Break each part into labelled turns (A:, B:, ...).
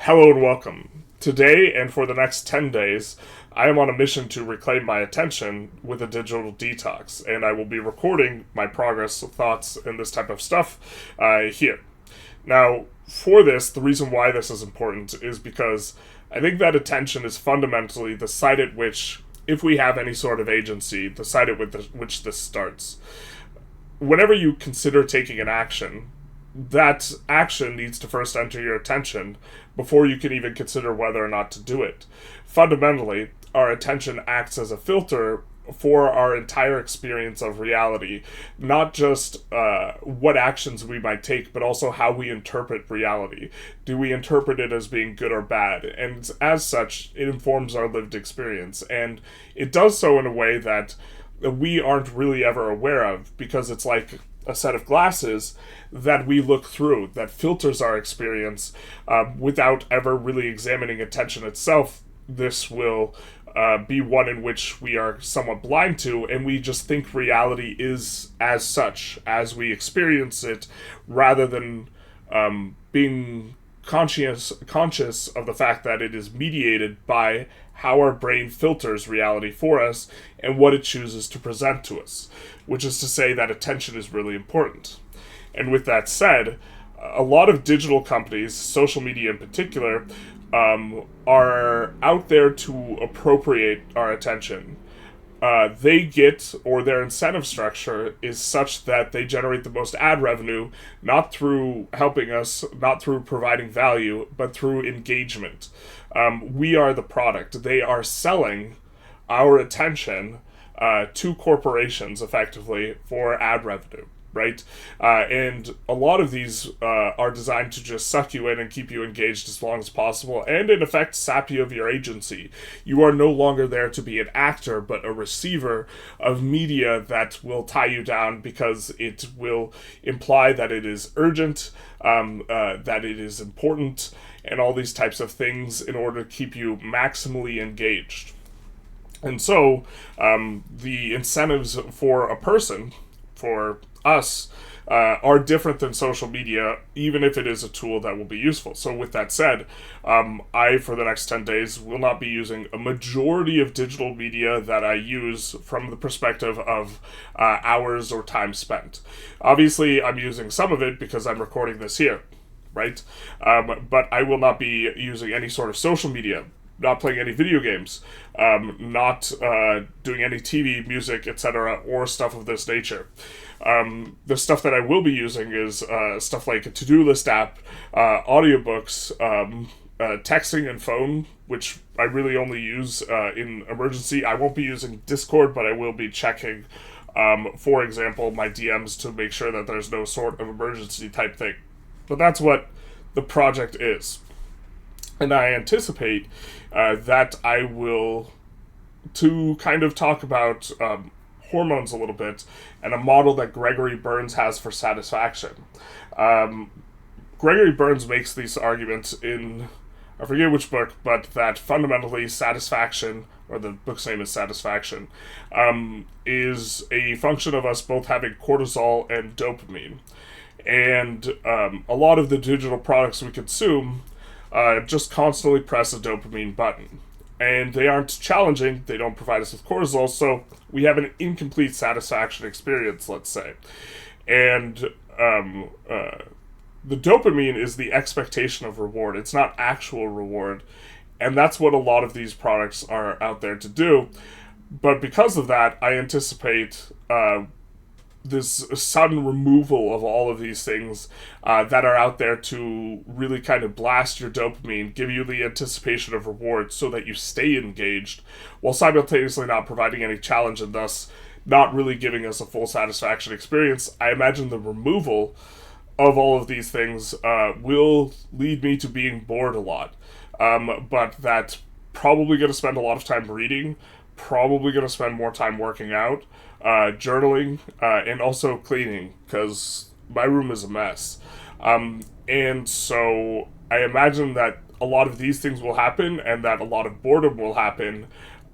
A: Hello and welcome. Today and for the next 10 days, I am on a mission to reclaim my attention with a digital detox, and I will be recording my progress, thoughts, and this type of stuff here. Now, for this, the reason why this is important is because I think that attention is fundamentally the site at which, if we have any sort of agency, the site at which this starts. Whenever you consider taking an action, that action needs to first enter your attention before you can even consider whether or not to do it. Fundamentally, our attention acts as a filter for our entire experience of reality, not just what actions we might take, but also how we interpret reality. Do we interpret it as being good or bad? And as such, it informs our lived experience. And it does so in a way that we aren't really ever aware of, because it's like a set of glasses that we look through that filters our experience without ever really examining attention itself. This will be one in which we are somewhat blind to, and we just think reality is as such as we experience it, rather than being conscious of the fact that it is mediated by how our brain filters reality for us and what it chooses to present to us, which is to say that attention is really important. And with that said, a lot of digital companies, social media in particular, are out there to appropriate our attention. They get, or their incentive structure is such that they generate the most ad revenue, not through helping us, not through providing value, but through engagement. We are the product. They are selling our attention to corporations, effectively, for ad revenue. Right? And a lot of these are designed to just suck you in and keep you engaged as long as possible, and in effect sap you of your agency. You are no longer there to be an actor, but a receiver of media that will tie you down because it will imply that it is urgent, that it is important, and all these types of things in order to keep you maximally engaged. And so, the incentives for a person, for us, are different than social media, even if it is a tool that will be useful. So with that said, I, for the next 10 days, will not be using a majority of digital media that I use from the perspective of hours or time spent. Obviously, I'm using some of it because I'm recording this here, right? But I will not be using any sort of social media, not playing any video games, not doing any TV, music, etc., or stuff of this nature. The stuff that I will be using is stuff like a to-do list app, audiobooks, texting and phone, which I really only use in emergency. I won't be using Discord, but I will be checking, for example, my DMs to make sure that there's no sort of emergency type thing. But that's what the project is. And I anticipate that I will, to kind of talk about hormones a little bit, and a model that Gregory Burns has for satisfaction. Gregory Burns makes these arguments in, I forget which book, but that fundamentally satisfaction, or the book's name is Satisfaction, is a function of us both having cortisol and dopamine. And a lot of the digital products we consume just constantly press a dopamine button. And they aren't challenging, they don't provide us with cortisol, so we have an incomplete satisfaction experience, let's say. And the dopamine is the expectation of reward. It's not actual reward. And that's what a lot of these products are out there to do. But because of that, I anticipate this sudden removal of all of these things that are out there to really kind of blast your dopamine, give you the anticipation of reward so that you stay engaged, while simultaneously not providing any challenge and thus not really giving us a full satisfaction experience. I imagine the removal of all of these things will lead me to being bored a lot. But that probably going to spend a lot of time reading, probably going to spend more time working out, journaling, and also cleaning, because my room is a mess. And so I imagine that a lot of these things will happen, and that a lot of boredom will happen,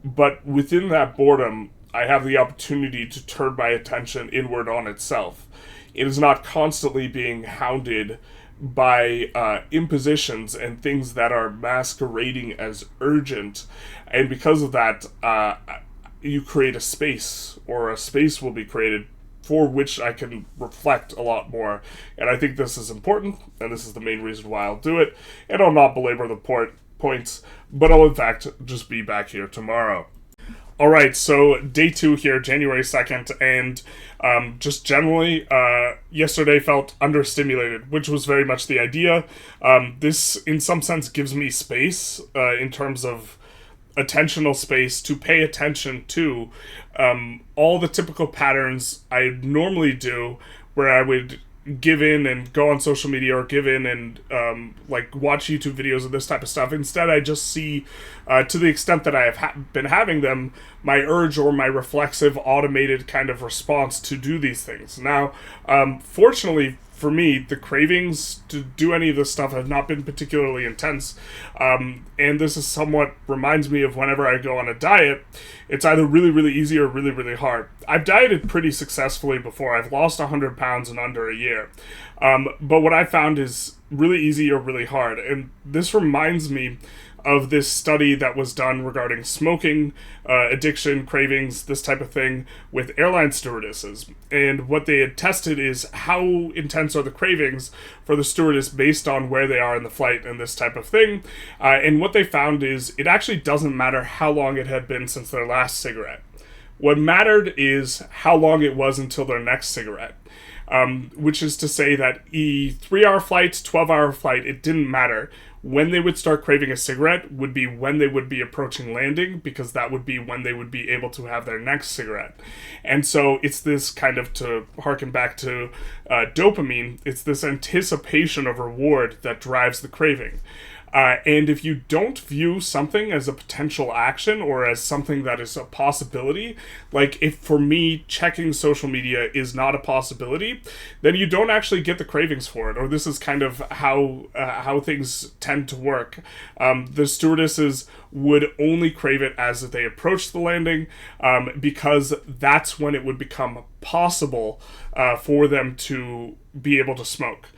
A: but within that boredom, I have the opportunity to turn my attention inward on itself. It is not constantly being hounded by impositions and things that are masquerading as urgent. And because of that, you create a space, or a space will be created for which I can reflect a lot more. And I think this is important, and this is the main reason why I'll do it. And I'll not belabor the points, but I'll in fact just be back here tomorrow. Alright, so day 2 here, January 2nd, and just generally, yesterday felt understimulated, which was very much the idea. This, in some sense, gives me space, in terms of attentional space, to pay attention to all the typical patterns I normally do, where I would give in and go on social media, or give in and like watch YouTube videos of this type of stuff. Instead, I just see, to the extent that I have been having them, my urge or my reflexive automated kind of response to do these things. Now, fortunately for me, the cravings to do any of this stuff have not been particularly intense, and this is somewhat reminds me of whenever I go on a diet. It's either really, really easy or really, really hard. I've dieted pretty successfully before. I've lost 100 pounds in under a year, but what I found is really easy or really hard, and this reminds me of this study that was done regarding smoking, addiction, cravings, this type of thing, with airline stewardesses. And what they had tested is how intense are the cravings for the stewardess based on where they are in the flight and this type of thing. And what they found is it actually doesn't matter how long it had been since their last cigarette. What mattered is how long it was until their next cigarette. Which is to say that 3-hour flight, 12-hour flight, it didn't matter. When they would start craving a cigarette would be when they would be approaching landing, because that would be when they would be able to have their next cigarette. And so it's this kind of, to harken back to dopamine, it's this anticipation of reward that drives the craving. And if you don't view something as a potential action or as something that is a possibility, like if for me checking social media is not a possibility, then you don't actually get the cravings for it. Or this is kind of how things tend to work. The stewardesses would only crave it as they approached the landing, because that's when it would become possible for them to be able to smoke.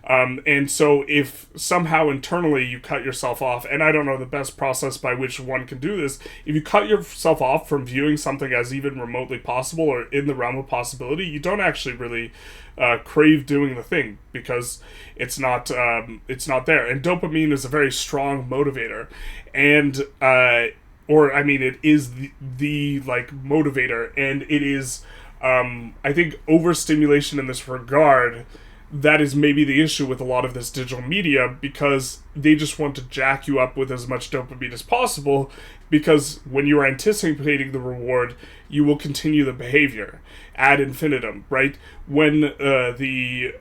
A: And so if somehow internally you cut yourself off, and I don't know the best process by which one can do this, if you cut yourself off from viewing something as even remotely possible or in the realm of possibility, you don't actually really crave doing the thing, because it's not there. And dopamine is a very strong motivator, and it is the like motivator, and it is I think overstimulation in this regard. That is maybe the issue with a lot of this digital media, because they just want to jack you up with as much dopamine as possible, because when you're anticipating the reward, you will continue the behavior ad infinitum, right? When the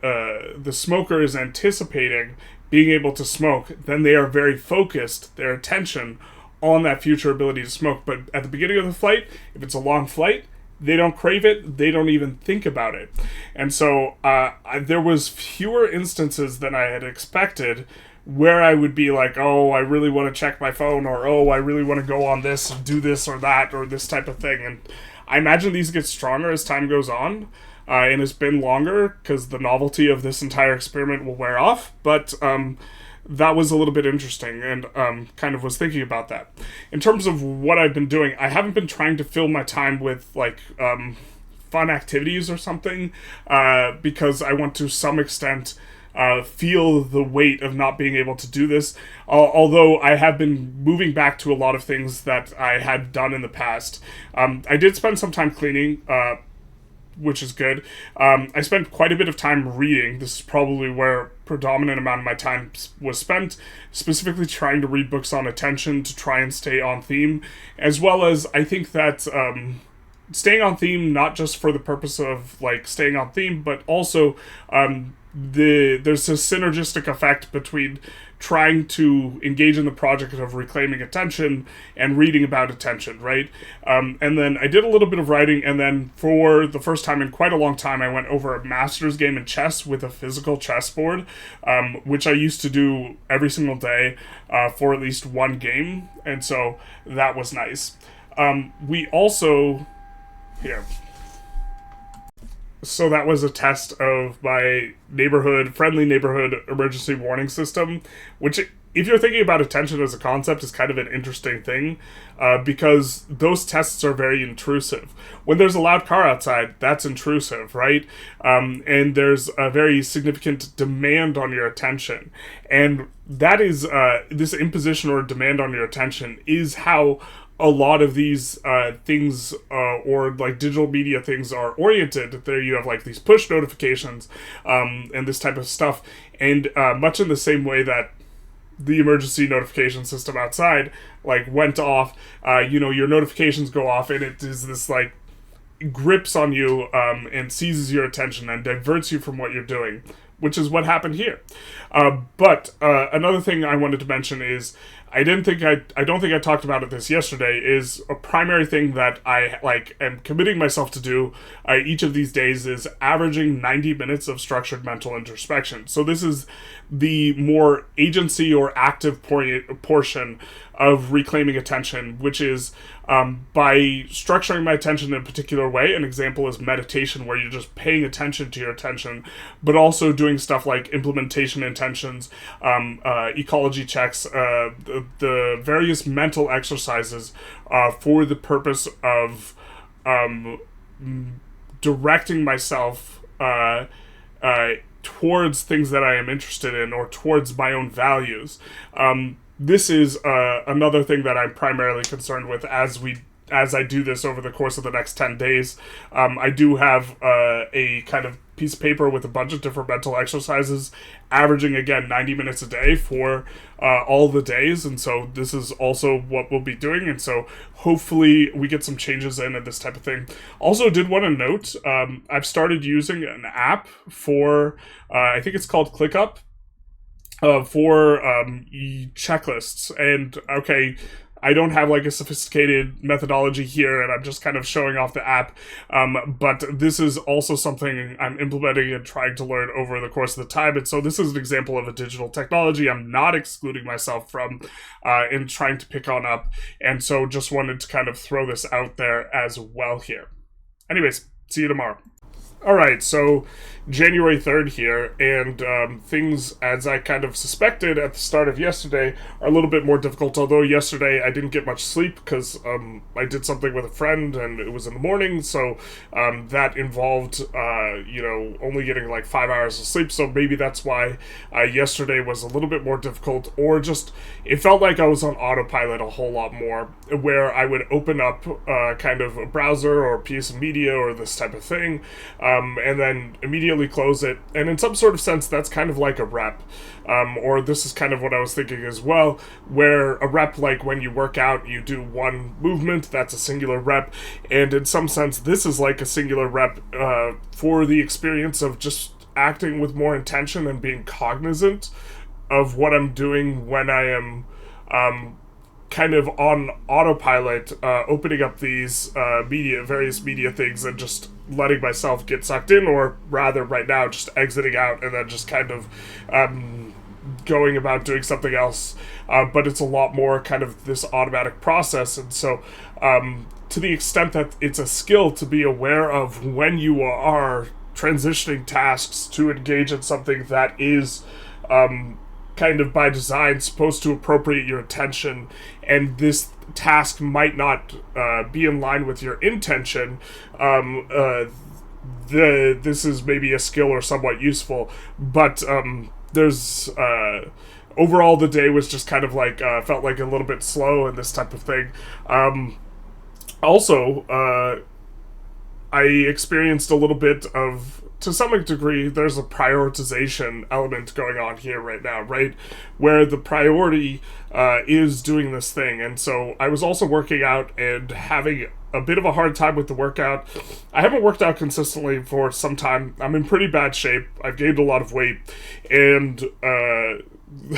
A: smoker is anticipating being able to smoke, then they are very focused, their attention, on that future ability to smoke. But at the beginning of the flight, if it's a long flight, they don't crave it, they don't even think about it. And so there was fewer instances than I had expected where I would be like, oh, I really want to check my phone, or oh, I really want to go on this and do this or that, or this type of thing. And I imagine these get stronger as time goes on, and it's been longer because the novelty of this entire experiment will wear off. But that was a little bit interesting, and kind of was thinking about that. In terms of what I've been doing, I haven't been trying to fill my time with like fun activities or something, because I want to some extent feel the weight of not being able to do this, although I have been moving back to a lot of things that I had done in the past. I did spend some time cleaning, which is good. I spent quite a bit of time reading. This is probably where predominant amount of my time was spent, specifically trying to read books on attention to try and stay on theme, as well as I think that staying on theme, not just for the purpose of like staying on theme, but also there's a synergistic effect between trying to engage in the project of reclaiming attention and reading about attention, right? And then I did a little bit of writing, and then for the first time in quite a long time, I went over a master's game in chess with a physical chessboard, which I used to do every single day for at least one game, and so that was nice. We also... Here. So that was a test of my friendly neighborhood emergency warning system, which, if you're thinking about attention as a concept, is kind of an interesting thing, because those tests are very intrusive. When there's a loud car outside, that's intrusive, right? And there's a very significant demand on your attention. And that is, this imposition or demand on your attention is how a lot of these things or like digital media things are oriented. There you have like these push notifications and this type of stuff, and much in the same way that the emergency notification system outside like went off, your notifications go off, and it is this like grips on you and seizes your attention and diverts you from what you're doing, which is what happened here. But another thing I wanted to mention is I don't think I talked about this yesterday, is a primary thing that I like am committing myself to do each of these days is averaging 90 minutes of structured mental introspection. So this is the more agency or active portion of reclaiming attention, which is by structuring my attention in a particular way. An example is meditation, where you're just paying attention to your attention, but also doing stuff like implementation intentions, ecology checks, the various mental exercises for the purpose of directing myself towards things that I am interested in or towards my own values. This is another thing that I'm primarily concerned with as I do this over the course of the next 10 days. I do have a kind of piece of paper with a bunch of different mental exercises, averaging, again, 90 minutes a day for all the days, and so this is also what we'll be doing, and so hopefully we get some changes in and this type of thing. Also did want to note, I've started using an app for, I think it's called ClickUp, for checklists, and okay, I don't have like a sophisticated methodology here, and I'm just kind of showing off the app, but this is also something I'm implementing and trying to learn over the course of the time, and so this is an example of a digital technology I'm not excluding myself from in trying to pick on up, and so just wanted to kind of throw this out there as well here. Anyways, see you tomorrow. Alright, so January 3rd here, and things, as I kind of suspected at the start of yesterday, are a little bit more difficult, although yesterday I didn't get much sleep because I did something with a friend and it was in the morning, so that involved, only getting like 5 hours of sleep, so maybe that's why yesterday was a little bit more difficult, or just, it felt like I was on autopilot a whole lot more, where I would open up kind of a browser or a piece of media or this type of thing, and then immediately close it, and in some sort of sense that's kind of like a rep, or this is kind of what I was thinking as well, where a rep, like when you work out, you do one movement, that's a singular rep, and in some sense this is like a singular rep for the experience of just acting with more intention and being cognizant of what I'm doing when I am kind of on autopilot, opening up these various media things and just letting myself get sucked in, or rather right now just exiting out and then just kind of going about doing something else, but it's a lot more kind of this automatic process, and so to the extent that it's a skill to be aware of when you are transitioning tasks to engage in something that is kind of by design supposed to appropriate your attention, and this task might not be in line with your intention, this is maybe a skill or somewhat useful, but there's overall the day was just kind of like felt like a little bit slow and this type of thing. Also, I experienced a little bit of, to some degree, there's a prioritization element going on here right now, right? Where the priority is doing this thing. And so I was also working out and having a bit of a hard time with the workout. I haven't worked out consistently for some time. I'm in pretty bad shape. I've gained a lot of weight. And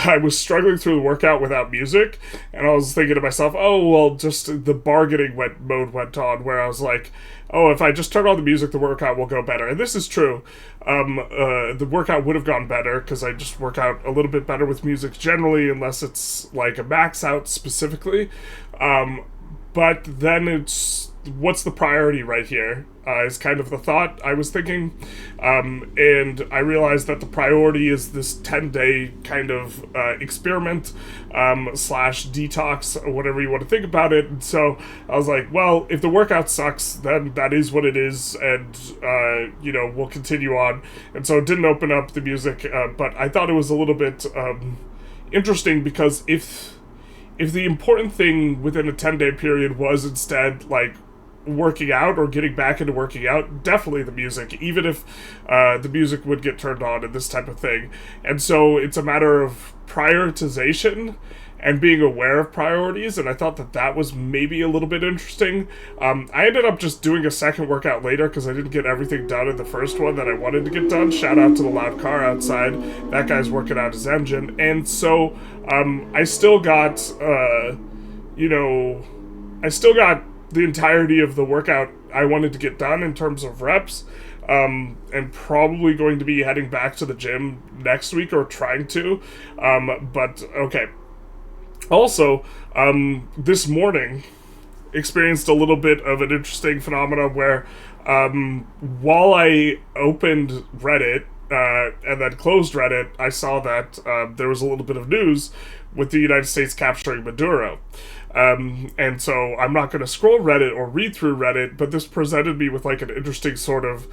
A: I was struggling through the workout without music. And I was thinking to myself, oh, well, just the bargaining mode went on, where I was like, oh, if I just turn on the music, the workout will go better. And this is true. The workout would have gone better, because I just work out a little bit better with music generally, unless it's like a max out specifically. but then it's, what's the priority right here? Is kind of the thought I was thinking. And I realized that the priority is this 10-day kind of experiment slash detox, or whatever you want to think about it. And so I was like, well, if the workout sucks, then that is what it is, and, we'll continue on. And so it didn't open up the music, but I thought it was a little bit interesting, because if the important thing within a 10-day period was instead, like, working out or getting back into working out, definitely the music, even if the music would get turned on and this type of thing. And so it's a matter of prioritization and being aware of priorities, and I thought that was maybe a little bit interesting. I ended up just doing a second workout later because I didn't get everything done in the first one that I wanted to get done. Shout out to the loud car outside. That guy's working out his engine. And so I still got, the entirety of the workout I wanted to get done in terms of reps, and probably going to be heading back to the gym next week, or trying to, but okay. Also, this morning experienced a little bit of an interesting phenomenon where, while I opened Reddit, and then closed Reddit, I saw that there was a little bit of news with the United States capturing Maduro. And so I'm not going to scroll Reddit or read through Reddit, but this presented me with like an interesting sort of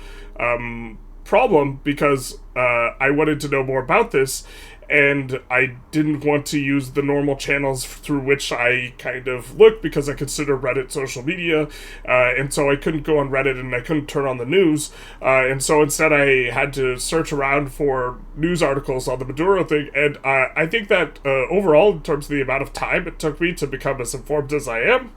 A: problem, because I wanted to know more about this, and I didn't want to use the normal channels through which I kind of look, because I consider Reddit social media, and so I couldn't go on Reddit and I couldn't turn on the news, and so instead I had to search around for news articles on the Maduro thing, and I think that overall, in terms of the amount of time it took me to become as informed as I am,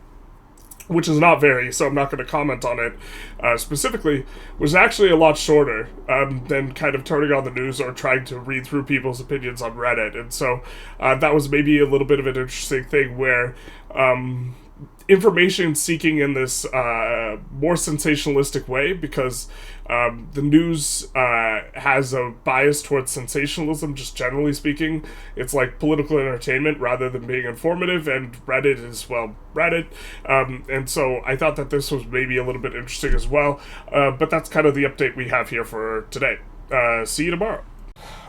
A: which is not very, so I'm not going to comment on it specifically, was actually a lot shorter than kind of turning on the news or trying to read through people's opinions on Reddit. And so that was maybe a little bit of an interesting thing where information seeking in this more sensationalistic way, because the news has a bias towards sensationalism, just generally speaking. It's like political entertainment rather than being informative, and Reddit is, well, Reddit. And so I thought that this was maybe a little bit interesting as well. But that's kind of the update we have here for today. See you tomorrow.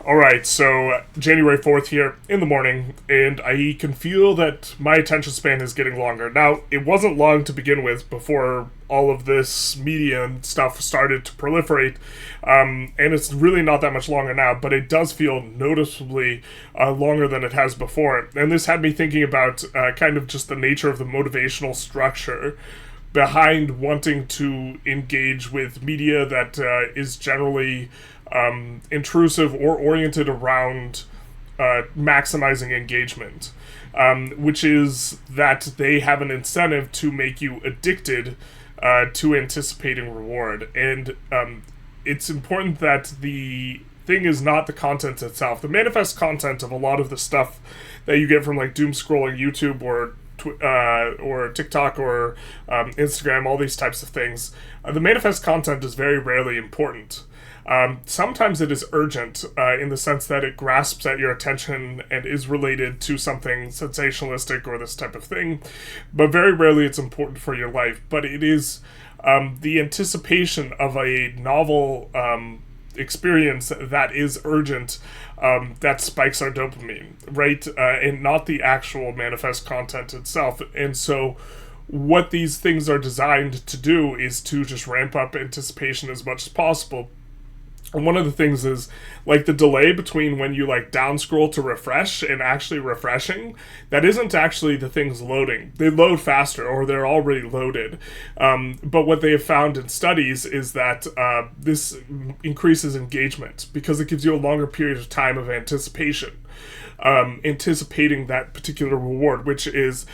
A: Alright, so January 4th here in the morning, and I can feel that my attention span is getting longer. Now, it wasn't long to begin with before all of this media and stuff started to proliferate, and it's really not that much longer now, but it does feel noticeably longer than it has before. And this had me thinking about kind of just the nature of the motivational structure behind wanting to engage with media that is generally intrusive or oriented around maximizing engagement, which is that they have an incentive to make you addicted to anticipating reward. And it's important that the thing is not the content itself. The manifest content of a lot of the stuff that you get from like doom scrolling YouTube or TikTok or Instagram, all these types of things, the manifest content is very rarely important. Sometimes it is urgent in the sense that it grasps at your attention and is related to something sensationalistic or this type of thing, but very rarely it's important for your life. But it is the anticipation of a novel experience that is urgent that spikes our dopamine, right? And not the actual manifest content itself. And so what these things are designed to do is to just ramp up anticipation as much as possible. And one of the things is, like, the delay between when you, like, down scroll to refresh and actually refreshing, that isn't actually the things loading. They load faster, or they're already loaded. But what they have found in studies is that this increases engagement, because it gives you a longer period of time of anticipation. Anticipating that particular reward, which is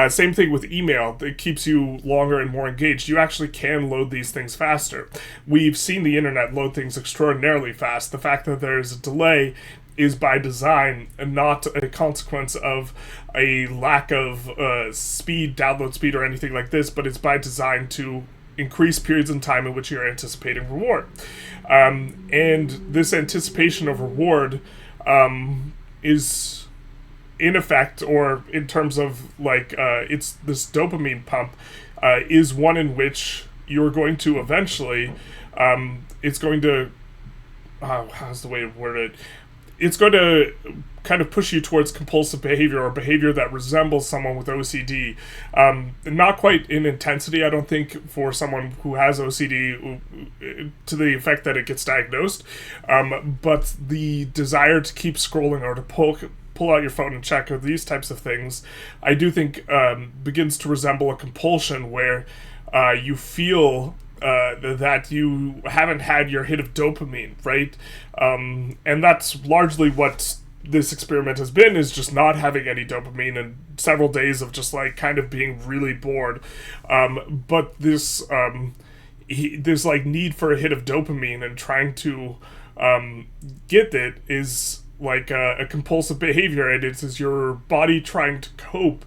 A: same thing with email. It keeps you longer and more engaged. You actually can load these things faster. We've seen the internet load things extraordinarily fast. The fact that there's a delay is by design and not a consequence of a lack of speed, download speed, or anything like this, but it's by design to increase periods in time in which you're anticipating reward. And this anticipation of reward is in effect, or in terms of like it's this dopamine pump, is one in which you're going to eventually, it's going to, how's the way to word it? It's going to kind of push you towards compulsive behavior, or behavior that resembles someone with OCD. Not quite in intensity, I don't think, for someone who has OCD to the effect that it gets diagnosed, but the desire to keep scrolling or to pull out your phone and check, or these types of things, I do think begins to resemble a compulsion where you feel that you haven't had your hit of dopamine, right? And that's largely what this experiment has been, is just not having any dopamine and several days of just like kind of being really bored. But this this like need for a hit of dopamine and trying to get it is like a compulsive behavior, and it's your body trying to cope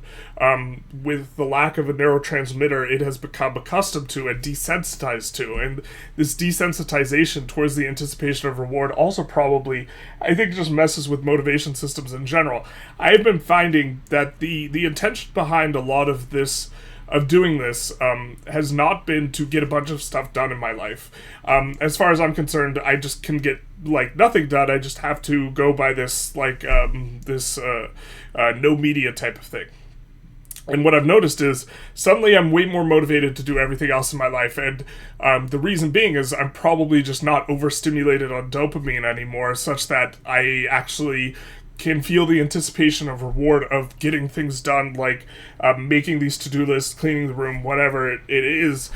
A: with the lack of a neurotransmitter it has become accustomed to and desensitized to. And this desensitization towards the anticipation of reward also probably, I think, just messes with motivation systems in general. I have been finding that the intention behind a lot of this, of doing this, has not been to get a bunch of stuff done in my life. As far as I'm concerned, I just can get like nothing done. I just have to go by this like no media type of thing. And what I've noticed is suddenly I'm way more motivated to do everything else in my life. And the reason being is I'm probably just not overstimulated on dopamine anymore, such that I actually can feel the anticipation of reward of getting things done, like making these to-do lists, cleaning the room, whatever it is,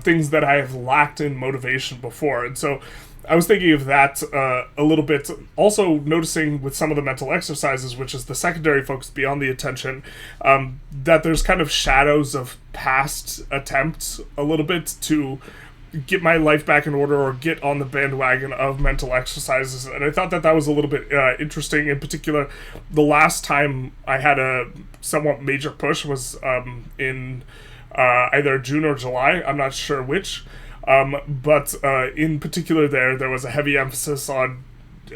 A: things that I have lacked in motivation before. And so I was thinking of that a little bit. Also noticing with some of the mental exercises, which is the secondary focus beyond the attention, that there's kind of shadows of past attempts a little bit to get my life back in order or get on the bandwagon of mental exercises. And I thought that was a little bit interesting. In particular, the last time I had a somewhat major push was in either June or July. I'm not sure which. But in particular there was a heavy emphasis on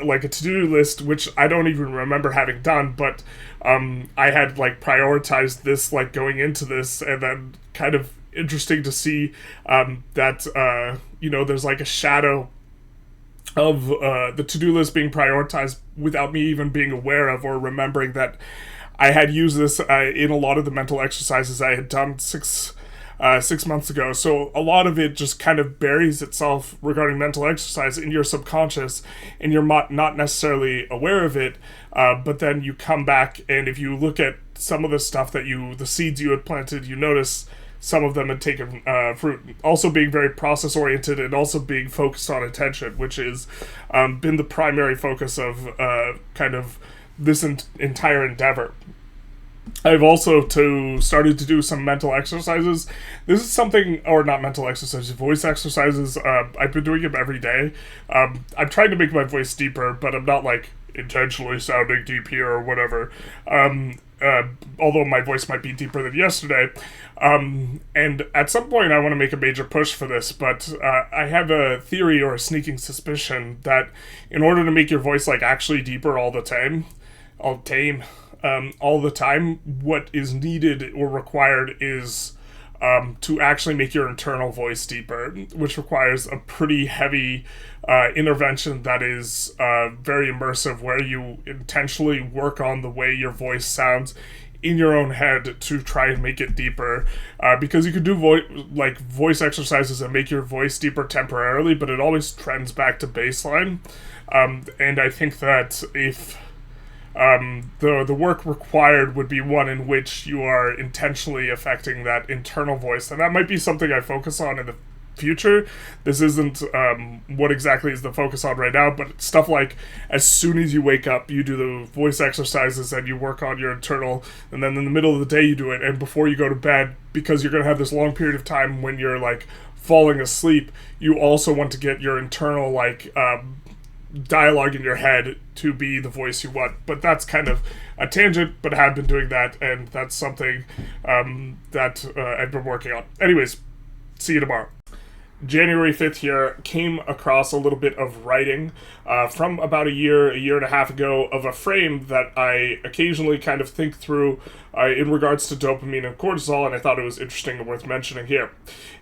A: like a to-do list, which I don't even remember having done, but I had like prioritized this like going into this, and then kind of interesting to see that there's like a shadow of the to-do list being prioritized without me even being aware of or remembering that I had used this in a lot of the mental exercises I had done 6 months ago. So a lot of it just kind of buries itself regarding mental exercise in your subconscious, and you're not necessarily aware of it, but then you come back, and if you look at some of the stuff that the seeds you had planted, you notice some of them had taken fruit. Also being very process oriented, and also being focused on attention, which has been the primary focus of kind of this entire endeavor. I've also started to do some mental exercises. This is something, or not mental exercises, voice exercises. I've been doing them every day. I'm trying to make my voice deeper, but I'm not like intentionally sounding deep here or whatever. Although my voice might be deeper than yesterday. And at some point I want to make a major push for this, but I have a theory or a sneaking suspicion that in order to make your voice like actually deeper all the time, what is needed or required is to actually make your internal voice deeper, which requires a pretty heavy intervention that is very immersive, where you intentionally work on the way your voice sounds in your own head to try and make it deeper, because you could do voice exercises and make your voice deeper temporarily, but it always trends back to baseline. And I think that if the work required would be one in which you are intentionally affecting that internal voice, and that might be something I focus on in the future. This isn't what exactly is the focus on right now, but stuff like as soon as you wake up, you do the voice exercises and you work on your internal, and then in the middle of the day you do it, and before you go to bed, because you're going to have this long period of time when you're like falling asleep, you also want to get your internal like dialogue in your head to be the voice you want. But that's kind of a tangent, but I have been doing that, and that's something that I've been working on. Anyways, see you tomorrow. January 5th here, came across a little bit of writing from about a year and a half ago of a frame that I occasionally kind of think through in regards to dopamine and cortisol, and I thought it was interesting and worth mentioning here.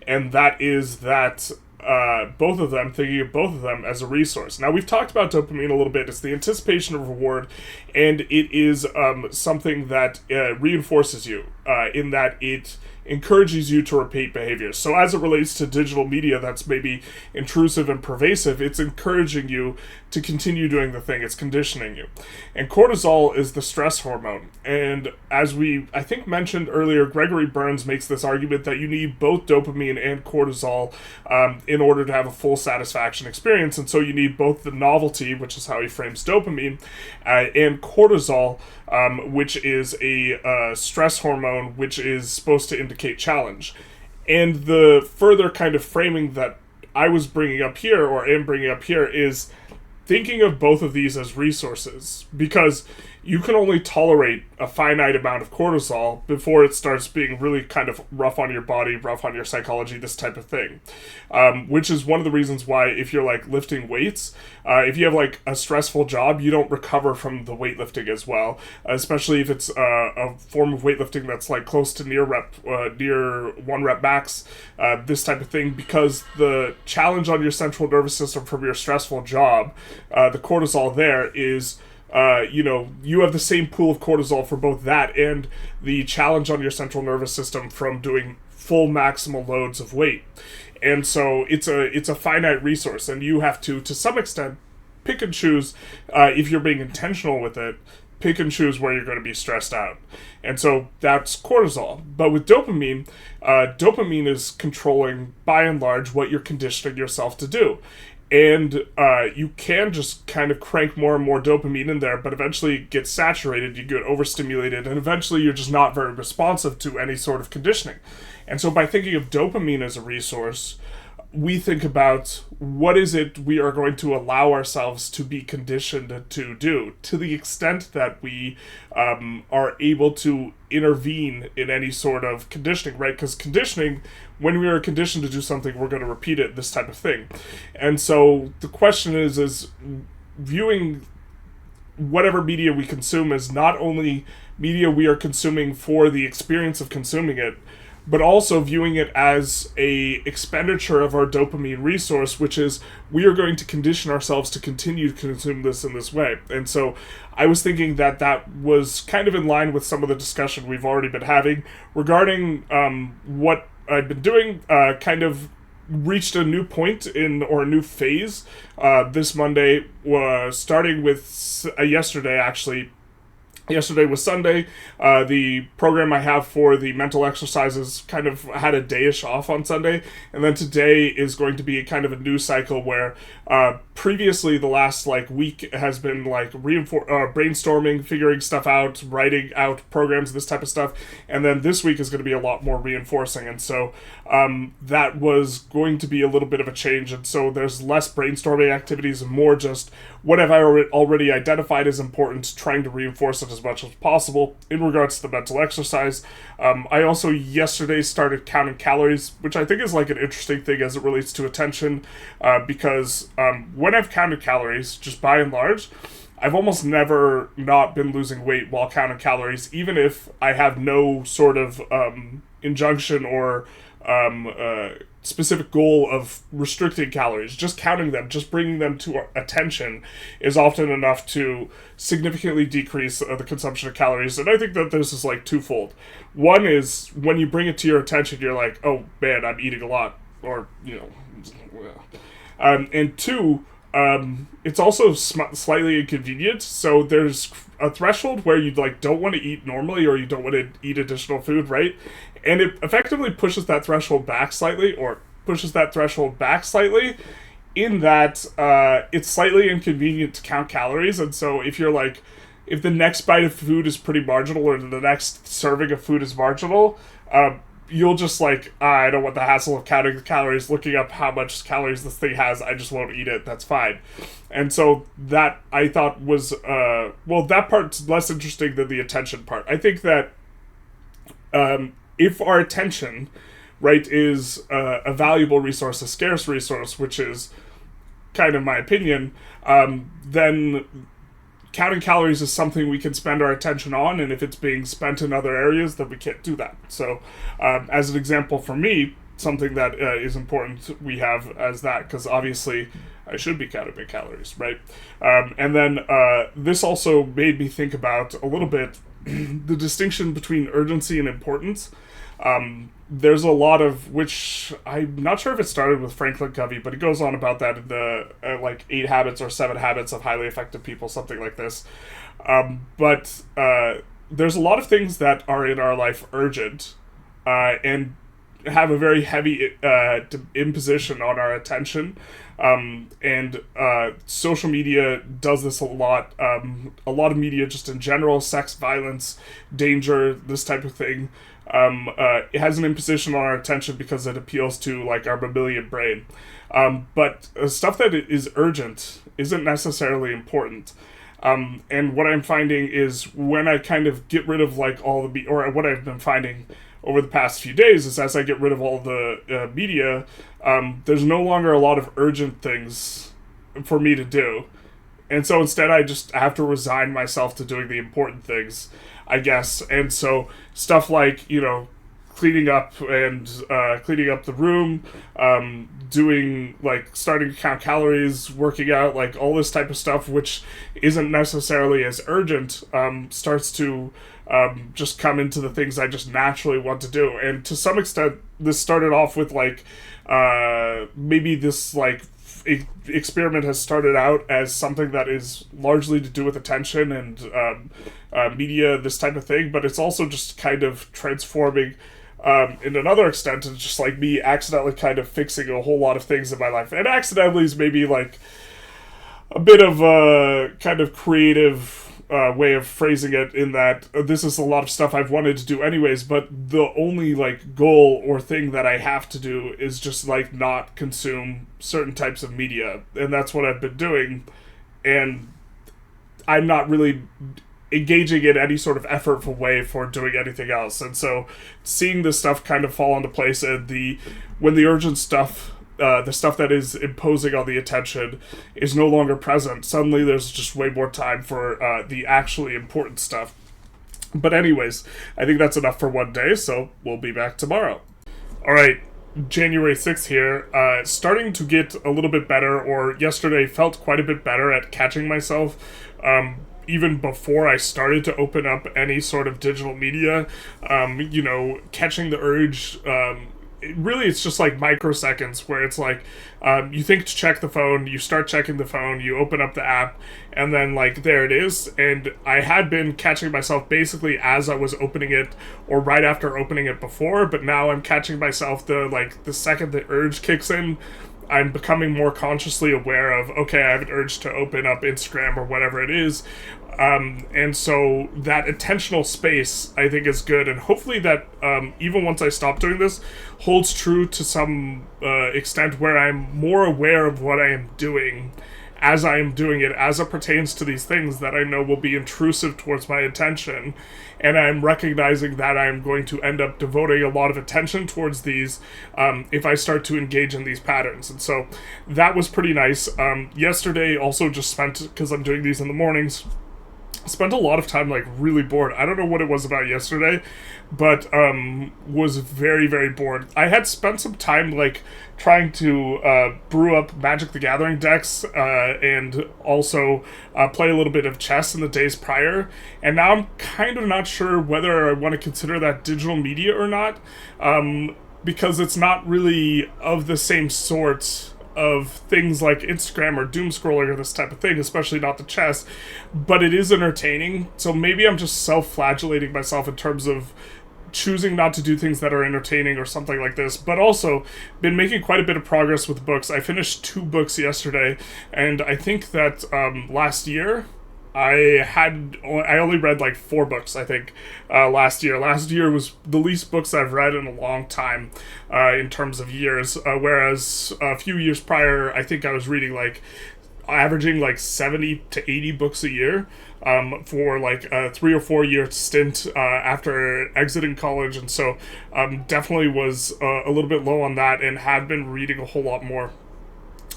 A: And that is that thinking of both of them as a resource. Now, we've talked about dopamine a little bit. It's the anticipation of reward, and it is something that reinforces you in that it encourages you to repeat behaviors. So as it relates to digital media that's maybe intrusive and pervasive, it's encouraging you to continue doing the thing. It's conditioning you. And cortisol is the stress hormone. And as we, I think, mentioned earlier, Gregory Burns makes this argument that you need both dopamine and cortisol in order to have a full satisfaction experience. And so you need both the novelty, which is how he frames dopamine, and cortisol, which is a stress hormone, which is supposed to indicate challenge. And the further kind of framing that I was bringing up here, or am bringing up here, is thinking of both of these as resources, because you can only tolerate a finite amount of cortisol before it starts being really kind of rough on your body, rough on your psychology, this type of thing. Which is one of the reasons why if you're like lifting weights, if you have like a stressful job, you don't recover from the weightlifting as well, especially if it's a form of weightlifting that's like close to near 1 rep max, this type of thing, because the challenge on your central nervous system from your stressful job, the cortisol there is you have the same pool of cortisol for both that and the challenge on your central nervous system from doing full maximal loads of weight. And so it's a finite resource, and you have to some extent, pick and choose, if you're being intentional with it, pick and choose where you're going to be stressed out. And so that's cortisol. But with dopamine, dopamine is controlling, by and large, what you're conditioning yourself to do. And you can just kind of crank more and more dopamine in there, but eventually it gets saturated, you get overstimulated, and eventually you're just not very responsive to any sort of conditioning. And so by thinking of dopamine as a resource, we think about what is it we are going to allow ourselves to be conditioned to do, to the extent that we are able to intervene in any sort of conditioning, right? Because conditioning, when we are conditioned to do something, we're going to repeat it, this type of thing. And so the question is viewing whatever media we consume as not only media we are consuming for the experience of consuming it, but also viewing it as a expenditure of our dopamine resource, which is we are going to condition ourselves to continue to consume this in this way. And so I was thinking that that was kind of in line with some of the discussion we've already been having regarding what I've been doing, kind of reached a new point or a new phase this Monday, starting with yesterday, actually. Yesterday was Sunday. The program I have for the mental exercises kind of had a day-ish off on Sunday. And then today is going to be kind of a new cycle where previously the last week has been brainstorming, figuring stuff out, writing out programs, this type of stuff. And then this week is going to be a lot more reinforcing. And so that was going to be a little bit of a change. And so there's less brainstorming activities and more just what have I already identified as important, trying to reinforce it as much as possible in regards to the mental exercise. I also yesterday started counting calories, which I think is like an interesting thing as it relates to attention, because when I've counted calories, just by and large, I've almost never not been losing weight while counting calories, even if I have no sort of injunction or specific goal of restricting calories. Just counting them, just bringing them to attention is often enough to significantly decrease the consumption of calories. And I think that this is twofold. One is when you bring it to your attention, you're like, oh man, I'm eating a lot, or and two, it's also slightly inconvenient. So there's a threshold where you don't want to eat normally, or you don't want to eat additional food, right? And it effectively pushes that threshold back slightly, in that it's slightly inconvenient to count calories. And so if you're if the next bite of food is pretty marginal, or the next serving of food is marginal, you'll just I don't want the hassle of counting the calories, looking up how much calories this thing has, I just won't eat it, that's fine. And so that I thought was, that part's less interesting than the attention part. I think that if our attention right, is a valuable resource, a scarce resource, which is kind of my opinion, then counting calories is something we can spend our attention on, and if it's being spent in other areas, then we can't do that. So, as an example for me, something that is important we have as that, because obviously I should be counting my calories, right? And then this also made me think about a little bit the distinction between urgency and importance. There's a lot of, which I'm not sure if it started with Franklin Covey, but it goes on about that in the like 8 habits or 7 habits of highly effective people, something like this. But there's a lot of things that are in our life urgent and have a very heavy imposition on our attention. And social media does this a lot. A lot of media just in general, sex, violence, danger, this type of thing. It has an imposition on our attention because it appeals to like our mammalian brain. But stuff that is urgent isn't necessarily important. And what I'm finding is when I kind of get rid of like all the or what I've been finding over the past few days is as I get rid of all the media, there's no longer a lot of urgent things for me to do. And so instead I just have to resign myself to doing the important things, I guess. And so stuff like, cleaning up and cleaning up the room, doing like starting to count calories, working out, like all this type of stuff, which isn't necessarily as urgent, starts to just come into the things I just naturally want to do. And to some extent, this started off with like maybe this like experiment has started out as something that is largely to do with attention and media, this type of thing, but it's also just kind of transforming in another extent it's just like me accidentally kind of fixing a whole lot of things in my life. And accidentally is maybe like a bit of a kind of creative way of phrasing it, in that this is a lot of stuff I've wanted to do anyways, but the only like goal or thing that I have to do is just like not consume certain types of media, and that's what I've been doing, and I'm not really engaging in any sort of effortful way for doing anything else. And so seeing this stuff kind of fall into place, and when the urgent stuff, the stuff that is imposing on the attention is no longer present, suddenly there's just way more time for the actually important stuff. But anyways, I think that's enough for one day, so we'll be back tomorrow. Alright, January 6th here, starting to get a little bit better, or yesterday felt quite a bit better at catching myself, even before I started to open up any sort of digital media, catching the urge. Really, it's just like microseconds where it's like you think to check the phone, you start checking the phone, you open up the app, and then like there it is. And I had been catching myself basically as I was opening it or right after opening it before, but now I'm catching myself the second the urge kicks in. I'm becoming more consciously aware of, okay, I have an urge to open up Instagram or whatever it is. And so that attentional space, I think, is good. And hopefully that, even once I stop doing this, holds true to some extent, where I'm more aware of what I am doing as I am doing it, as it pertains to these things that I know will be intrusive towards my attention. And I'm recognizing that I'm going to end up devoting a lot of attention towards these if I start to engage in these patterns. And so that was pretty nice. Yesterday also just spent, because I'm doing these in the mornings, spent a lot of time like really bored. I don't know what it was about yesterday, but was very, very bored. I had spent some time like trying to brew up Magic the Gathering decks and also play a little bit of chess in the days prior, and now I'm kind of not sure whether I want to consider that digital media or not, because it's not really of the same sort of things like Instagram or doom scrolling or this type of thing, especially not the chess, but it is entertaining. So maybe I'm just self-flagellating myself in terms of choosing not to do things that are entertaining or something like this, but also been making quite a bit of progress with books. I finished 2 books yesterday, and I think that last year I only read like 4 books, I think, last year. Last year was the least books I've read in a long time in terms of years, whereas a few years prior, I think I was reading like averaging like 70 to 80 books a year for like a 3 or 4 year stint after exiting college, and so definitely was a little bit low on that, and have been reading a whole lot more.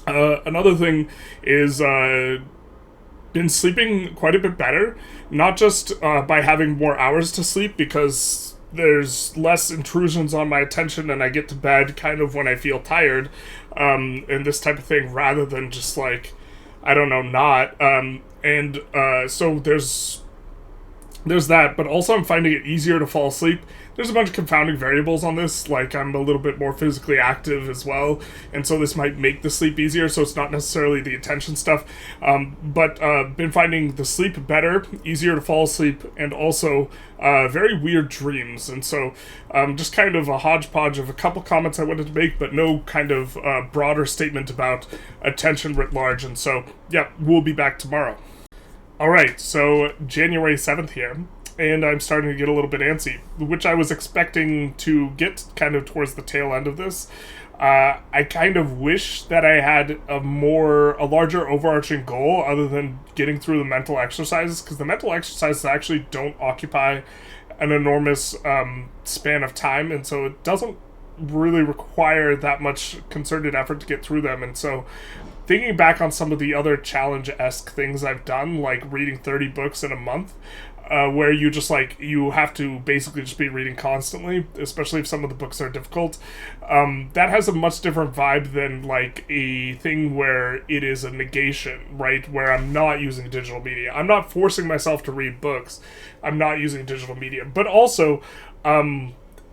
A: Another thing is been sleeping quite a bit better, not just by having more hours to sleep, because there's less intrusions on my attention and I get to bed kind of when I feel tired, and this type of thing, rather than just like, I don't know, not. So there's that, but also I'm finding it easier to fall asleep. There's a bunch of confounding variables on this, like I'm a little bit more physically active as well, and so this might make the sleep easier, so it's not necessarily the attention stuff, but been finding the sleep better, easier to fall asleep, and also very weird dreams, and so just kind of a hodgepodge of a couple comments I wanted to make, but no kind of broader statement about attention writ large, and so, yeah, we'll be back tomorrow. Alright, so January 7th here, and I'm starting to get a little bit antsy, which I was expecting to get kind of towards the tail end of this. I kind of wish that I had a larger overarching goal other than getting through the mental exercises, because the mental exercises actually don't occupy an enormous span of time, and so it doesn't really require that much concerted effort to get through them, and so thinking back on some of the other challenge-esque things I've done, like reading 30 books in a month, where you just like, you have to basically just be reading constantly, especially if some of the books are difficult, that has a much different vibe than like a thing where it is a negation, right? Where I'm not using digital media. I'm not forcing myself to read books. I'm not using digital media. But also,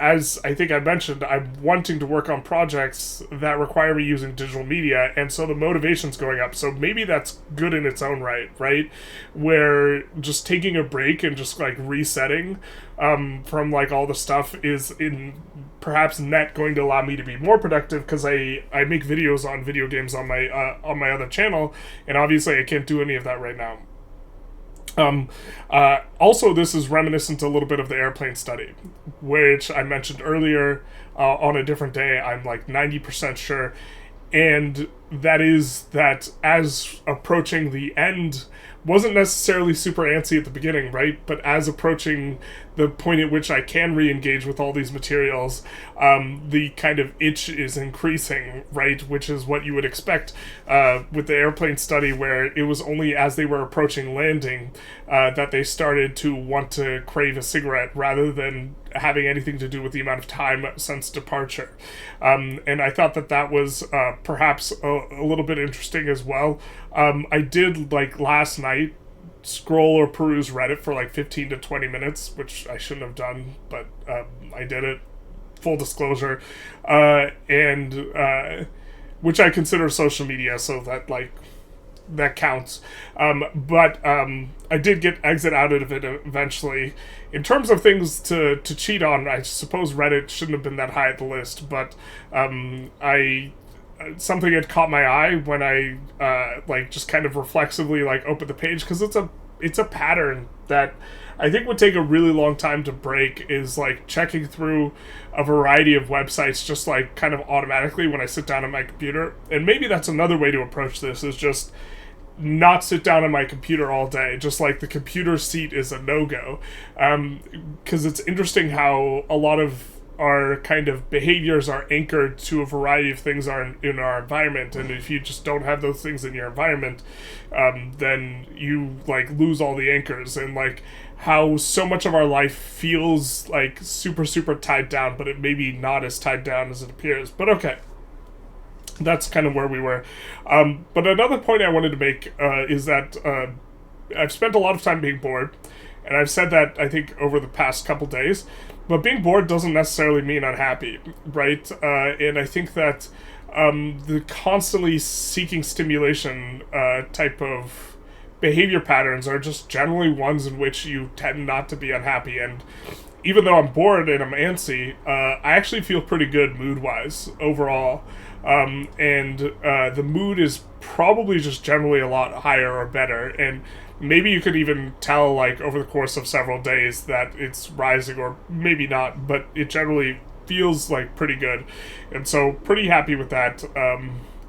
A: as I think I mentioned, I'm wanting to work on projects that require me using digital media, and so the motivation's going up. So maybe that's good in its own right? Where just taking a break and just like resetting from like all the stuff is in perhaps net going to allow me to be more productive, because I make videos on video games on my other channel, and obviously I can't do any of that right now. Also, this is reminiscent a little bit of the airplane study, which I mentioned earlier on a different day. I'm like 90% sure. And that is that as approaching the end, wasn't necessarily super antsy at the beginning, right? But as approaching the point at which I can re-engage with all these materials, the kind of itch is increasing, right? Which is what you would expect with the airplane study, where it was only as they were approaching landing that they started to want to crave a cigarette, rather than having anything to do with the amount of time since departure. And I thought that was perhaps a little bit interesting as well. I did, like, last night scroll or peruse Reddit for like 15 to 20 minutes, which I shouldn't have done, but I did it, full disclosure, and which I consider social media, so that like that counts. But I did get exit out of it eventually. In terms of things to cheat on, I suppose Reddit shouldn't have been that high at the list, but something had caught my eye when I like just kind of reflexively like opened the page, because it's a pattern that I think would take a really long time to break, is like checking through a variety of websites just like kind of automatically when I sit down at my computer. And maybe that's another way to approach this, is just not sit down on my computer all day. Just like the computer seat is a no-go, because it's interesting how a lot of our kind of behaviors are anchored to a variety of things are in our environment, and if you just don't have those things in your environment, then you like lose all the anchors, and like how so much of our life feels like super tied down, but it may be not as tied down as it appears. But okay, that's kind of where we were. But another point I wanted to make is that I've spent a lot of time being bored, and I've said that I think over the past couple days. But being bored doesn't necessarily mean unhappy, right? And I think that the constantly seeking stimulation type of behavior patterns are just generally ones in which you tend not to be unhappy. And even though I'm bored and I'm antsy, I actually feel pretty good mood-wise overall. And the mood is probably just generally a lot higher or better. And maybe you could even tell, like, over the course of several days that it's rising, or maybe not, but it generally feels, like, pretty good. And so, pretty happy with that.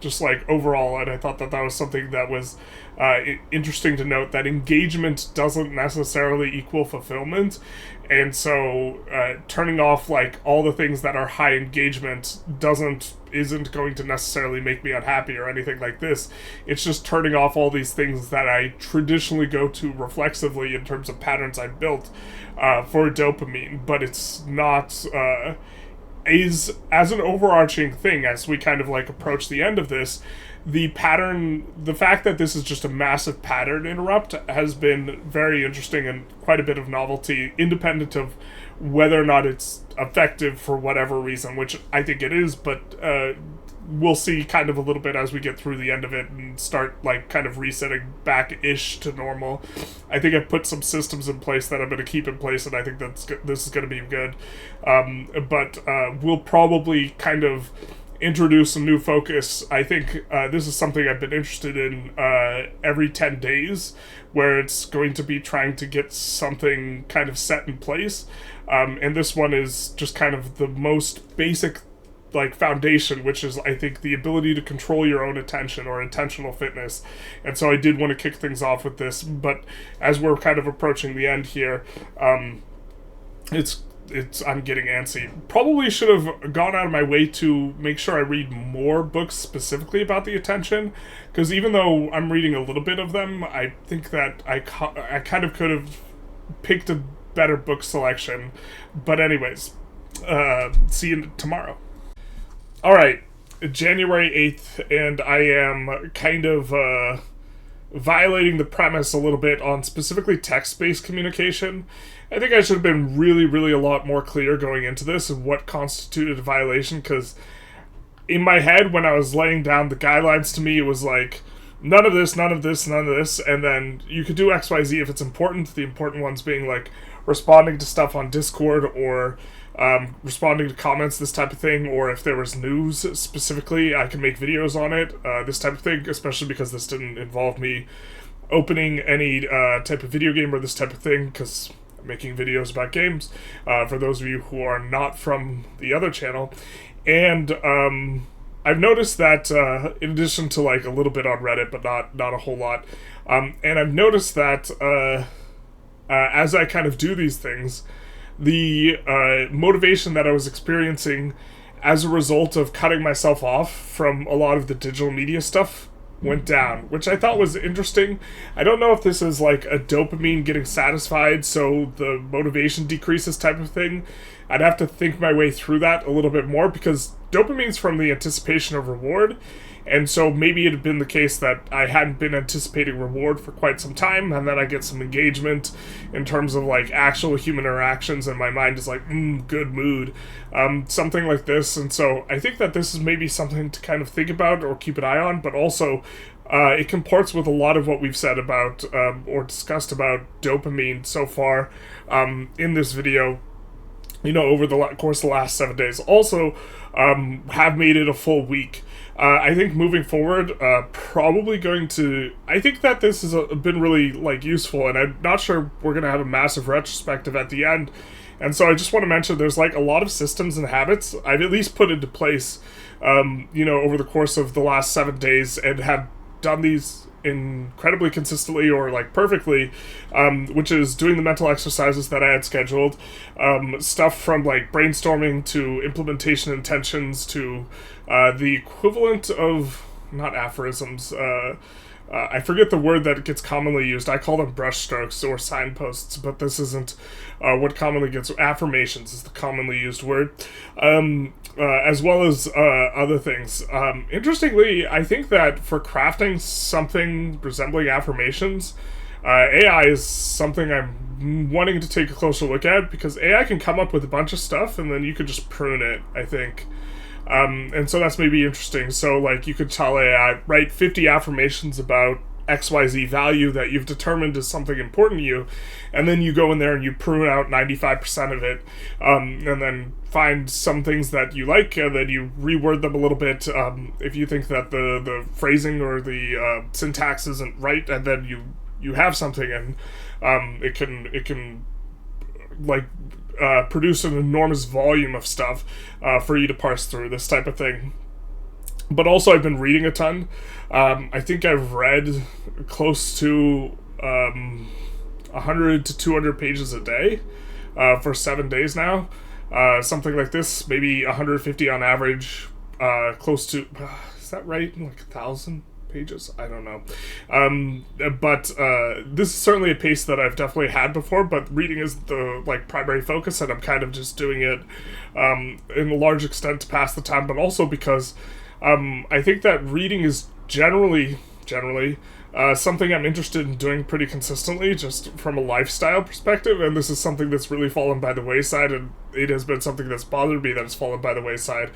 A: just like overall, and I thought that that was something that was interesting to note, that engagement doesn't necessarily equal fulfillment. And so turning off like all the things that are high engagement isn't going to necessarily make me unhappy or anything like this. It's just turning off all these things that I traditionally go to reflexively in terms of patterns I've built for dopamine. But it's not is as an overarching thing, as we kind of like approach the end of this, the fact that this is just a massive pattern interrupt has been very interesting and quite a bit of novelty, independent of whether or not it's effective for whatever reason, which I think it is, but we'll see kind of a little bit as we get through the end of it and start like kind of resetting back-ish to normal. I think I've put some systems in place that I'm going to keep in place, and I think this is going to be good. But we'll probably kind of introduce some new focus. I think this is something I've been interested in every 10 days, where it's going to be trying to get something kind of set in place. And this one is just kind of the most basic like foundation, which is, I think, the ability to control your own attention, or attentional fitness. And so I did want to kick things off with this, but as we're kind of approaching the end here, I'm getting antsy. Probably should have gone out of my way to make sure I read more books specifically about the attention, because even though I'm reading a little bit of them, I think that I kind of could have picked a better book selection. But anyways, see you tomorrow. Alright, January 8th, and I am kind of violating the premise a little bit on specifically text-based communication. I think I should have been really, really a lot more clear going into this of what constituted a violation, because in my head, when I was laying down the guidelines to me, it was like, none of this, none of this, none of this, and then you could do XYZ if it's important, the important ones being like responding to stuff on Discord, or responding to comments, this type of thing, or if there was news specifically, I can make videos on it, this type of thing, especially because this didn't involve me opening any type of video game or this type of thing, because I'm making videos about games, for those of you who are not from the other channel. And I've noticed that in addition to like a little bit on Reddit, but not a whole lot, and I've noticed that as I kind of do these things, the motivation that I was experiencing as a result of cutting myself off from a lot of the digital media stuff went down, which I thought was interesting. I don't know if this is like a dopamine getting satisfied, so the motivation decreases type of thing. I'd have to think my way through that a little bit more, because dopamine's from the anticipation of reward. And so maybe it had been the case that I hadn't been anticipating reward for quite some time, and then I get some engagement in terms of like actual human interactions, and my mind is like, good mood, something like this. And so I think that this is maybe something to kind of think about or keep an eye on, but also it comports with a lot of what we've said about or discussed about dopamine so far in this video, you know, over the course of the last 7 days. Also, have made it a full week. I think moving forward, probably going to... I think that this has been really, like, useful, and I'm not sure we're going to have a massive retrospective at the end. And so I just want to mention there's, like, a lot of systems and habits I've at least put into place, you know, over the course of the last 7 days, and have done these incredibly consistently, or like perfectly, which is doing the mental exercises that I had scheduled, stuff from like brainstorming to implementation intentions to the equivalent of, not aphorisms, I forget the word that gets commonly used. I call them brushstrokes or signposts, but this isn't what commonly gets... Affirmations is the commonly used word, as well as other things. Interestingly, I think that for crafting something resembling affirmations, AI is something I'm wanting to take a closer look at, because AI can come up with a bunch of stuff, and then you could just prune it, I think. And so that's maybe interesting. So, like, you could tell AI, write 50 affirmations about XYZ value that you've determined is something important to you, and then you go in there and you prune out 95% of it, and then find some things that you like, and then you reword them a little bit, if you think that the phrasing or the syntax isn't right, and then you have something, and it can like produce an enormous volume of stuff for you to parse through, this type of thing. But also I've been reading a ton. I think I've read close to 100 to 200 pages a day for 7 days now. Something like this, maybe 150 on average, close to, is that right? Like 1,000 pages? I don't know. But this is certainly a pace that I've definitely had before, but reading is the like primary focus, and I'm kind of just doing it in a large extent to pass the time, but also because I think that reading is generally something I'm interested in doing pretty consistently, just from a lifestyle perspective, and this is something that's really fallen by the wayside, and it has been something that's bothered me that it's fallen by the wayside.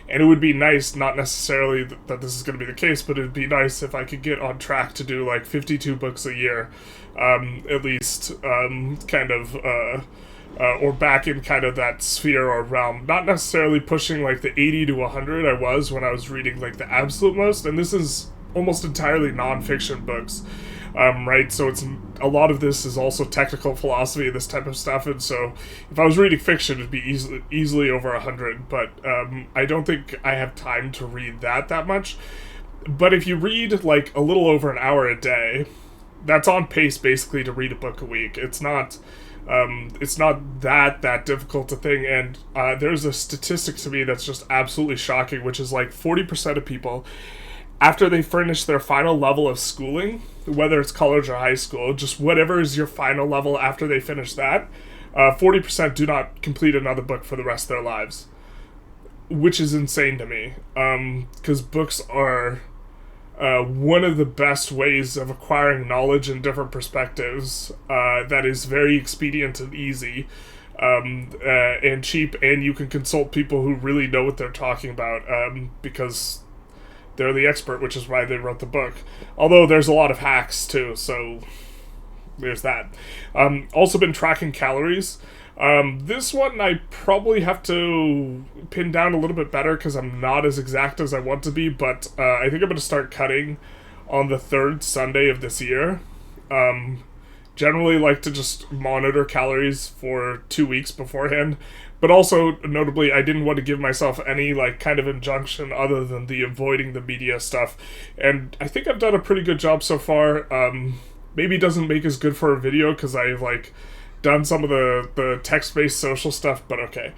A: And it would be nice, not necessarily that this is going to be the case, but it'd be nice if I could get on track to do like 52 books a year, at least, or back in kind of that sphere or realm. Not necessarily pushing like the 80 to 100 I was when I was reading like the absolute most, and this is almost entirely nonfiction books, right? So it's a lot of this is also technical philosophy, this type of stuff, and so if I was reading fiction, it'd be easily over 100, but I don't think I have time to read that much. But if you read like a little over an hour a day, that's on pace basically to read a book a week. It's not that difficult a thing, and there's a statistic to me that's just absolutely shocking, which is like 40% of people, after they finish their final level of schooling, whether it's college or high school, just whatever is your final level after they finish that, 40% do not complete another book for the rest of their lives, which is insane to me, because books are one of the best ways of acquiring knowledge and different perspectives that is very expedient and easy, and cheap, and you can consult people who really know what they're talking about, because they're the expert, which is why they wrote the book. Although there's a lot of hacks too, so there's that. Also been tracking calories. This one I probably have to pin down a little bit better because I'm not as exact as I want to be, but I think I'm going to start cutting on the third Sunday of this year. Generally like to just monitor calories for 2 weeks beforehand, but also notably I didn't want to give myself any like kind of injunction other than the avoiding the media stuff, and I think I've done a pretty good job so far. Maybe it doesn't make as good for a video because I've like done some of the text-based social stuff, but okay.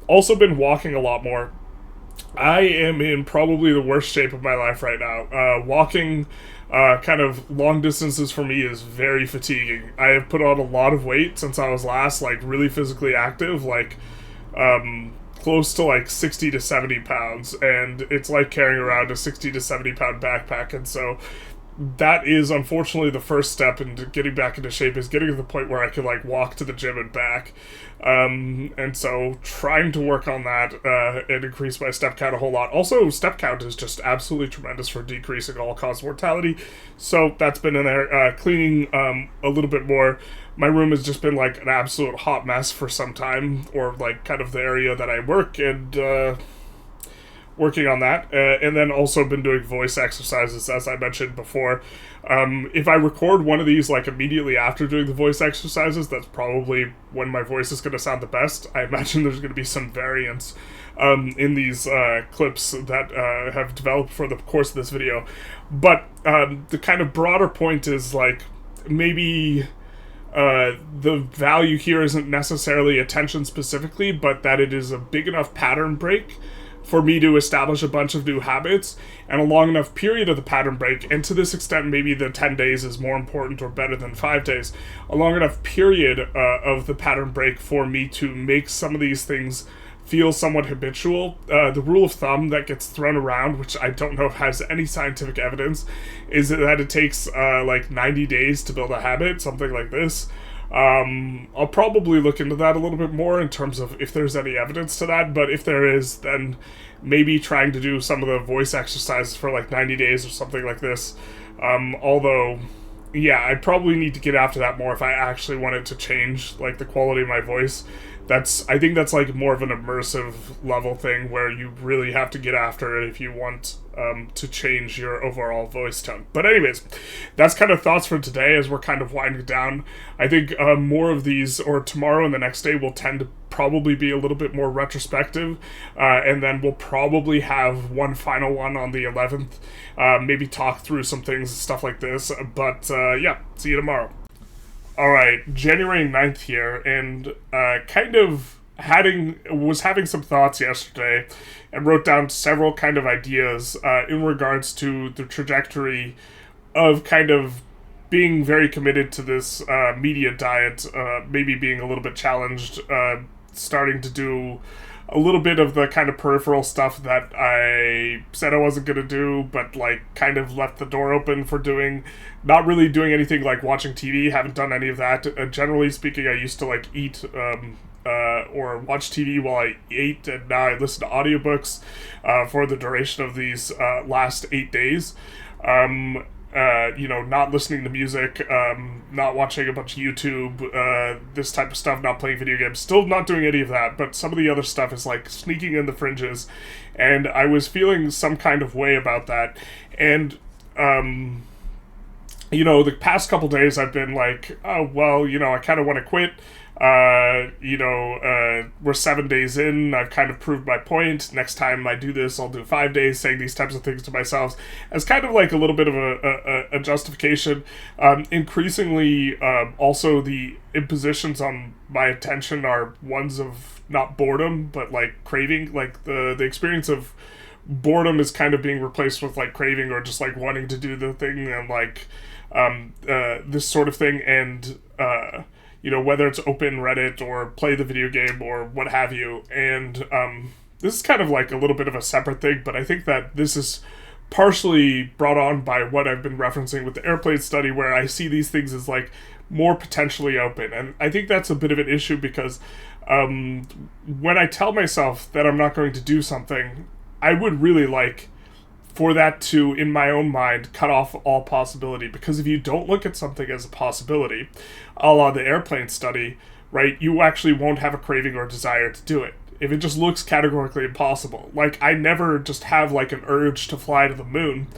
A: Also been walking a lot more. I am in probably the worst shape of my life right now. Walking kind of long distances for me is very fatiguing. I have put on a lot of weight since I was last like really physically active, like close to like 60 to 70 pounds, and it's like carrying around a 60 to 70 pound backpack, and so that is unfortunately the first step into getting back into shape, is getting to the point where I can like walk to the gym and back, and so trying to work on that and increase my step count a whole lot. Also, step count is just absolutely tremendous for decreasing all-cause mortality, so that's been in there. Cleaning a little bit more. My room has just been like an absolute hot mess for some time, or like kind of the area that I work, and working on that, and then also been doing voice exercises, as I mentioned before. If I record one of these like immediately after doing the voice exercises, that's probably when my voice is going to sound the best. I imagine there's going to be some variance in these clips that have developed for the course of this video. But the kind of broader point is like maybe the value here isn't necessarily attention specifically, but that it is a big enough pattern break for me to establish a bunch of new habits, and a long enough period of the pattern break, and to this extent maybe the 10 days is more important or better than 5 days, a long enough period of the pattern break for me to make some of these things feel somewhat habitual. The rule of thumb that gets thrown around, which I don't know if has any scientific evidence, is that it takes like 90 days to build a habit, something like this. I'll probably look into that a little bit more in terms of if there's any evidence to that, but if there is, then maybe trying to do some of the voice exercises for like 90 days or something like this. Although, yeah, I probably need to get after that more if I actually wanted to change like the quality of my voice. I think that's like more of an immersive level thing where you really have to get after it if you want to change your overall voice tone. But anyways, that's kind of thoughts for today as we're kind of winding down. I think more of these, or tomorrow and the next day, will tend to probably be a little bit more retrospective, and then we'll probably have one final one on the 11th, maybe talk through some things, stuff like this, but yeah, see you tomorrow. Alright, January 9th here, and was having some thoughts yesterday, and wrote down several kind of ideas in regards to the trajectory of kind of being very committed to this media diet, maybe being a little bit challenged, starting to do a little bit of the kind of peripheral stuff that I said I wasn't going to do, but like kind of left the door open for doing. Not really doing anything like watching TV, haven't done any of that. Generally speaking, I used to like eat or watch TV while I ate, and now I listen to audiobooks for the duration of these last 8 days. Not listening to music, not watching a bunch of YouTube, this type of stuff, not playing video games, still not doing any of that, but some of the other stuff is like sneaking in the fringes, and I was feeling some kind of way about that, and, the past couple days I've been like, oh, well, I kind of want to quit. We're 7 days in, I've kind of proved my point. Next time I do this, I'll do 5 days, saying these types of things to myself as kind of like a little bit of a justification. Increasingly, also the impositions on my attention are ones of not boredom, but like craving. Like the experience of boredom is kind of being replaced with like craving, or just like wanting to do the thing, and like this sort of thing, and whether it's open Reddit or play the video game or what have you. And this is kind of like a little bit of a separate thing, but I think that this is partially brought on by what I've been referencing with the airplane study, where I see these things as like more potentially open. And I think that's a bit of an issue, because when I tell myself that I'm not going to do something, I would really like for that to, in my own mind, cut off all possibility. Because if you don't look at something as a possibility, a la the airplane study, right, you actually won't have a craving or desire to do it. If it just looks categorically impossible. Like, I never just have like an urge to fly to the moon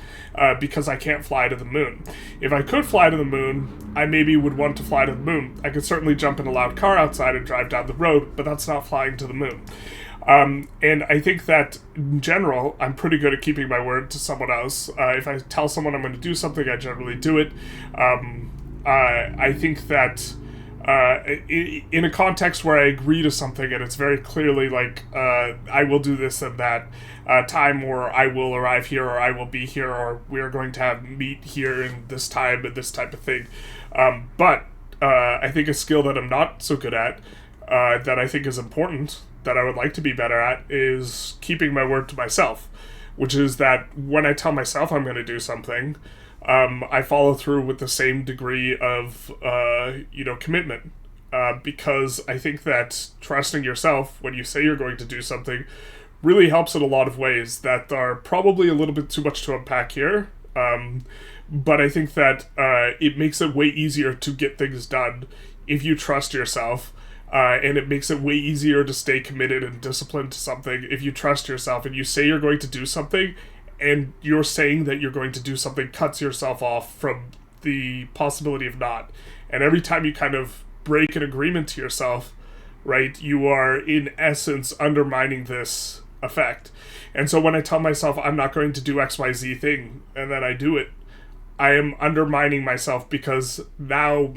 A: because I can't fly to the moon. If I could fly to the moon, I maybe would want to fly to the moon. I could certainly jump in a loud car outside and drive down the road, but that's not flying to the moon. And I think that, in general, I'm pretty good at keeping my word to someone else. If I tell someone I'm going to do something, I generally do it. I think that in a context where I agree to something, and it's very clearly like, I will do this and that time, or I will arrive here, or I will be here, or we're going to have meet here in this time, and this type of thing. But I think a skill that I'm not so good at, that I think is important, that I would like to be better at, is keeping my word to myself, which is that when I tell myself I'm going to do something, I follow through with the same degree of, commitment, because I think that trusting yourself when you say you're going to do something really helps in a lot of ways that are probably a little bit too much to unpack here, but I think that it makes it way easier to get things done if you trust yourself. And it makes it way easier to stay committed and disciplined to something if you trust yourself and you say you're going to do something, and you're saying that you're going to do something cuts yourself off from the possibility of not. And every time you kind of break an agreement to yourself, right, you are in essence undermining this effect. And so when I tell myself I'm not going to do XYZ thing, and then I do it, I am undermining myself, because now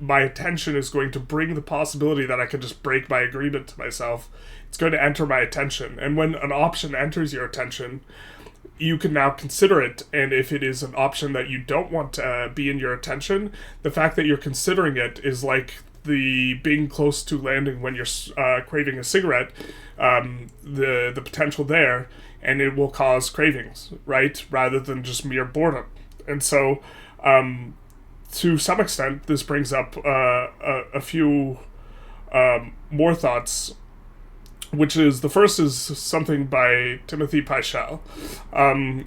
A: my attention is going to bring the possibility that I can just break my agreement to myself. It's going to enter my attention. And when an option enters your attention, you can now consider it. And if it is an option that you don't want to be in your attention, the fact that you're considering it is like the being close to landing when you're craving a cigarette, the potential there, and it will cause cravings, right? Rather than just mere boredom. And so, to some extent, this brings up a few more thoughts, which is, the first is something by Timothy Pyshell,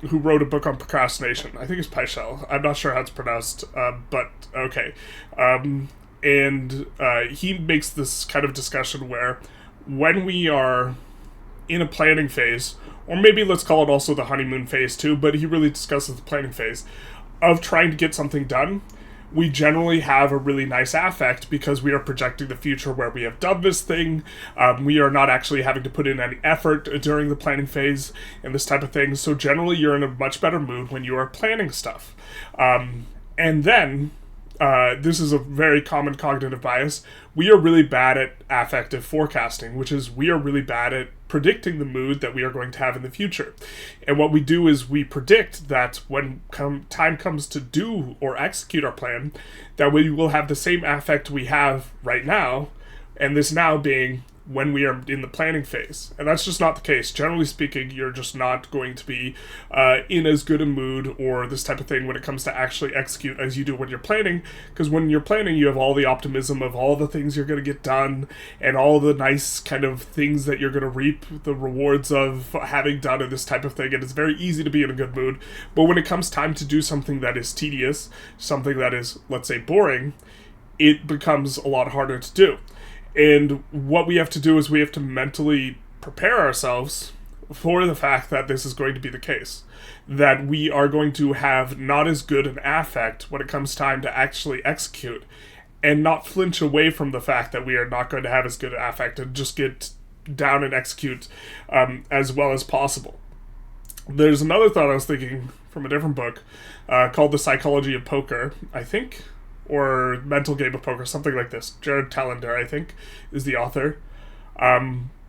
A: who wrote a book on procrastination. I think it's Pyshell. I'm not sure how it's pronounced, but okay. And he makes this kind of discussion where when we are in a planning phase, or maybe let's call it also the honeymoon phase too, but he really discusses the planning phase of trying to get something done. we generally have a really nice affect because we are projecting the future where we have done this thing. We are not actually having to put in any effort during the planning phase and this type of thing. So generally, you're in a much better mood when you are planning stuff. And then, this is a very common cognitive bias. We are really bad at affective forecasting, which is we are really bad at predicting the mood that we are going to have in the future. And what we do is we predict that when time comes to do or execute our plan, that we will have the same affect we have right now, and this now being when we are in the planning phase. And that's just not the case. Generally speaking, you're just not going to be in as good a mood or this type of thing when it comes to actually execute as you do when you're planning, because when you're planning, you have all the optimism of all the things you're going to get done and all the nice kind of things that you're going to reap the rewards of having done and this type of thing, and it's very easy to be in a good mood. But when it comes time to do something that is tedious, something that is, let's say, boring, it becomes a lot harder to do. And what we have to do is we have to mentally prepare ourselves for the fact that this is going to be the case. That we are going to have not as good an affect when it comes time to actually execute, and not flinch away from the fact that we are not going to have as good an affect and just get down and execute as well as possible. There's another thought I was thinking from a different book called The Psychology of Poker, I think, or Mental Game of Poker, something like this. Jared Tallender, I think, is the author.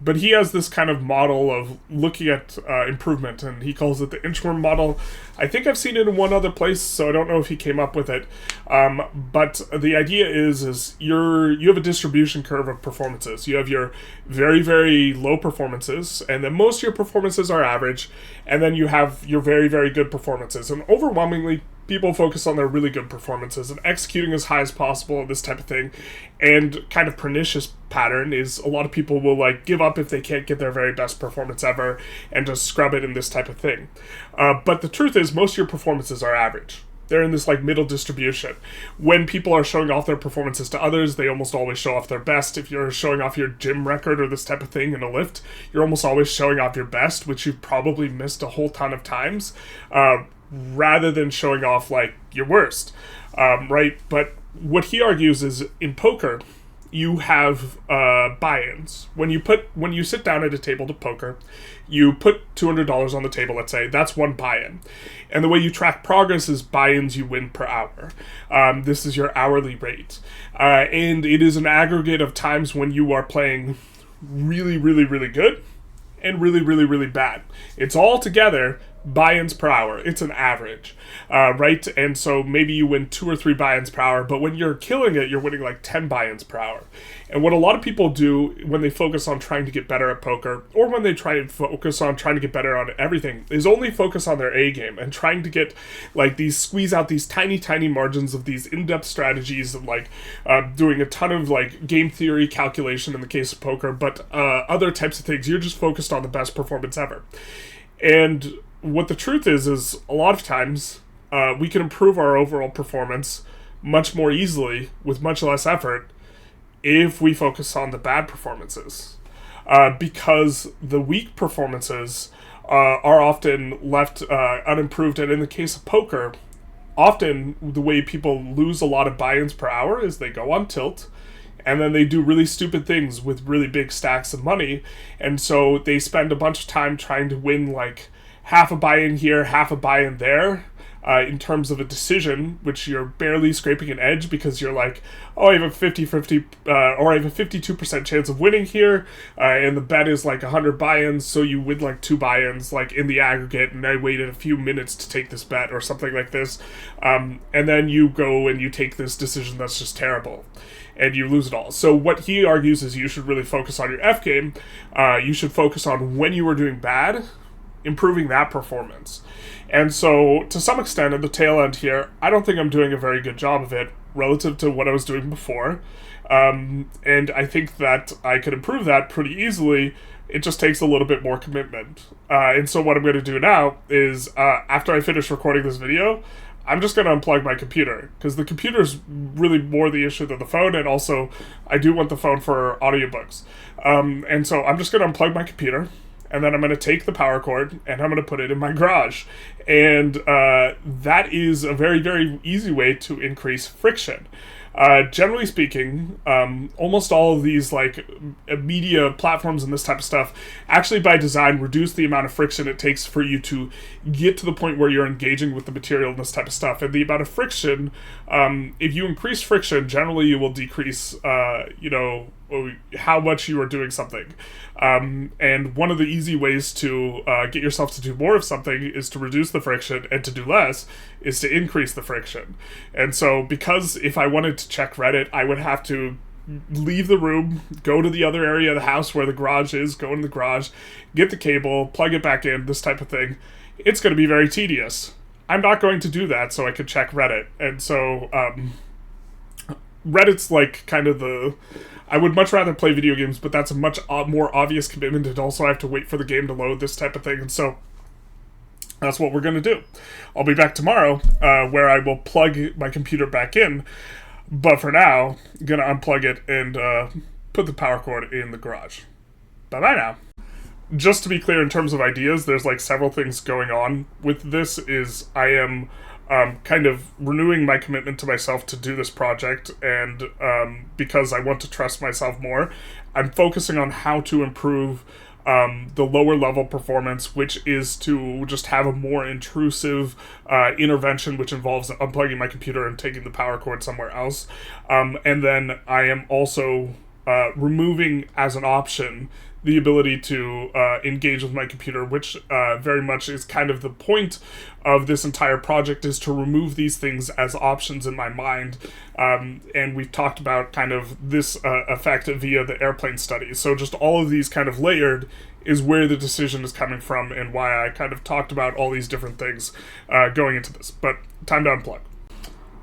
A: But he has this kind of model of looking at improvement, and he calls it the inchworm model. I think I've seen it in one other place, so I don't know if he came up with it. But the idea is you have a distribution curve of performances. You have your very, very low performances, and then most of your performances are average, and then you have your very, very good performances. And overwhelmingly, people focus on their really good performances and executing as high as possible and this type of thing. And kind of pernicious pattern is a lot of people will like give up if they can't get their very best performance ever and just scrub it in this type of thing. But the truth is most of your performances are average. They're in this like middle distribution. When people are showing off their performances to others, they almost always show off their best. If you're showing off your gym record or this type of thing in a lift, you're almost always showing off your best, which you've probably missed a whole ton of times. Rather than showing off like your worst, right? But what he argues is in poker, you have buy-ins. When you sit down at a table to poker, you put $200 on the table, let's say, that's one buy-in. And the way you track progress is buy-ins you win per hour. This is your hourly rate. And it is an aggregate of times when you are playing really, really, really good and really, really, really bad. It's all together buy-ins per hour. It's an average, right? And so maybe you win 2 or 3 buy-ins per hour, but when you're killing it, you're winning like 10 buy-ins per hour. And what a lot of people do when they focus on trying to get better at poker, or when they try and focus on trying to get better on everything, is only focus on their A game and trying to get like squeeze out these tiny, tiny margins of these in-depth strategies of like doing a ton of like game theory calculation in the case of poker, but other types of things. You're just focused on the best performance ever. And what the truth is a lot of times we can improve our overall performance much more easily with much less effort if we focus on the bad performances. Because the weak performances are often left unimproved. And in the case of poker, often the way people lose a lot of buy-ins per hour is they go on tilt, and then they do really stupid things with really big stacks of money. And so they spend a bunch of time trying to win like half a buy-in here, half a buy-in there, in terms of a decision, which you're barely scraping an edge because you're like, oh, I have a 50-50, or I have a 52% chance of winning here, and the bet is like 100 buy-ins, so you win like 2 buy-ins, like in the aggregate, and I waited a few minutes to take this bet, or something like this, and then you go and you take this decision that's just terrible, and you lose it all. So what he argues is you should really focus on your F game. You should focus on when you were doing bad, improving that performance. And so, to some extent, at the tail end here, I don't think I'm doing a very good job of it relative to what I was doing before. And I think that I could improve that pretty easily. It just takes a little bit more commitment. And so what I'm going to do now is, after I finish recording this video, I'm just going to unplug my computer, because the computer is really more the issue than the phone, and also I do want the phone for audiobooks. And so I'm just going to unplug my computer, and then I'm going to take the power cord and I'm going to put it in my garage. And that is a very, very easy way to increase friction. Generally speaking, almost all of these like media platforms and this type of stuff actually by design reduce the amount of friction it takes for you to get to the point where you're engaging with the material and this type of stuff. And the amount of friction, if you increase friction, generally you will decrease, how much you are doing something. And one of the easy ways to get yourself to do more of something is to reduce the friction, and to do less is to increase the friction. And so because if I wanted to check Reddit, I would have to leave the room, go to the other area of the house where the garage is, go in the garage, get the cable, plug it back in, this type of thing. It's going to be very tedious. I'm not going to do that so I could check Reddit. And so Reddit's like kind of the... I would much rather play video games, but that's a much more obvious commitment, and also I have to wait for the game to load, this type of thing, and so that's what we're going to do. I'll be back tomorrow, where I will plug my computer back in, but for now, I'm going to unplug it and put the power cord in the garage. Bye-bye now. Just to be clear, in terms of ideas, there's like several things going on with this. I am kind of renewing my commitment to myself to do this project, and because I want to trust myself more, I'm focusing on how to improve the lower level performance, which is to just have a more intrusive intervention, which involves unplugging my computer and taking the power cord somewhere else. And then I am also removing as an option the ability to engage with my computer, which very much is kind of the point of this entire project, is to remove these things as options in my mind. And we've talked about kind of this effect via the airplane study. So just all of these kind of layered is where the decision is coming from, and why I kind of talked about all these different things going into this. But time to unplug.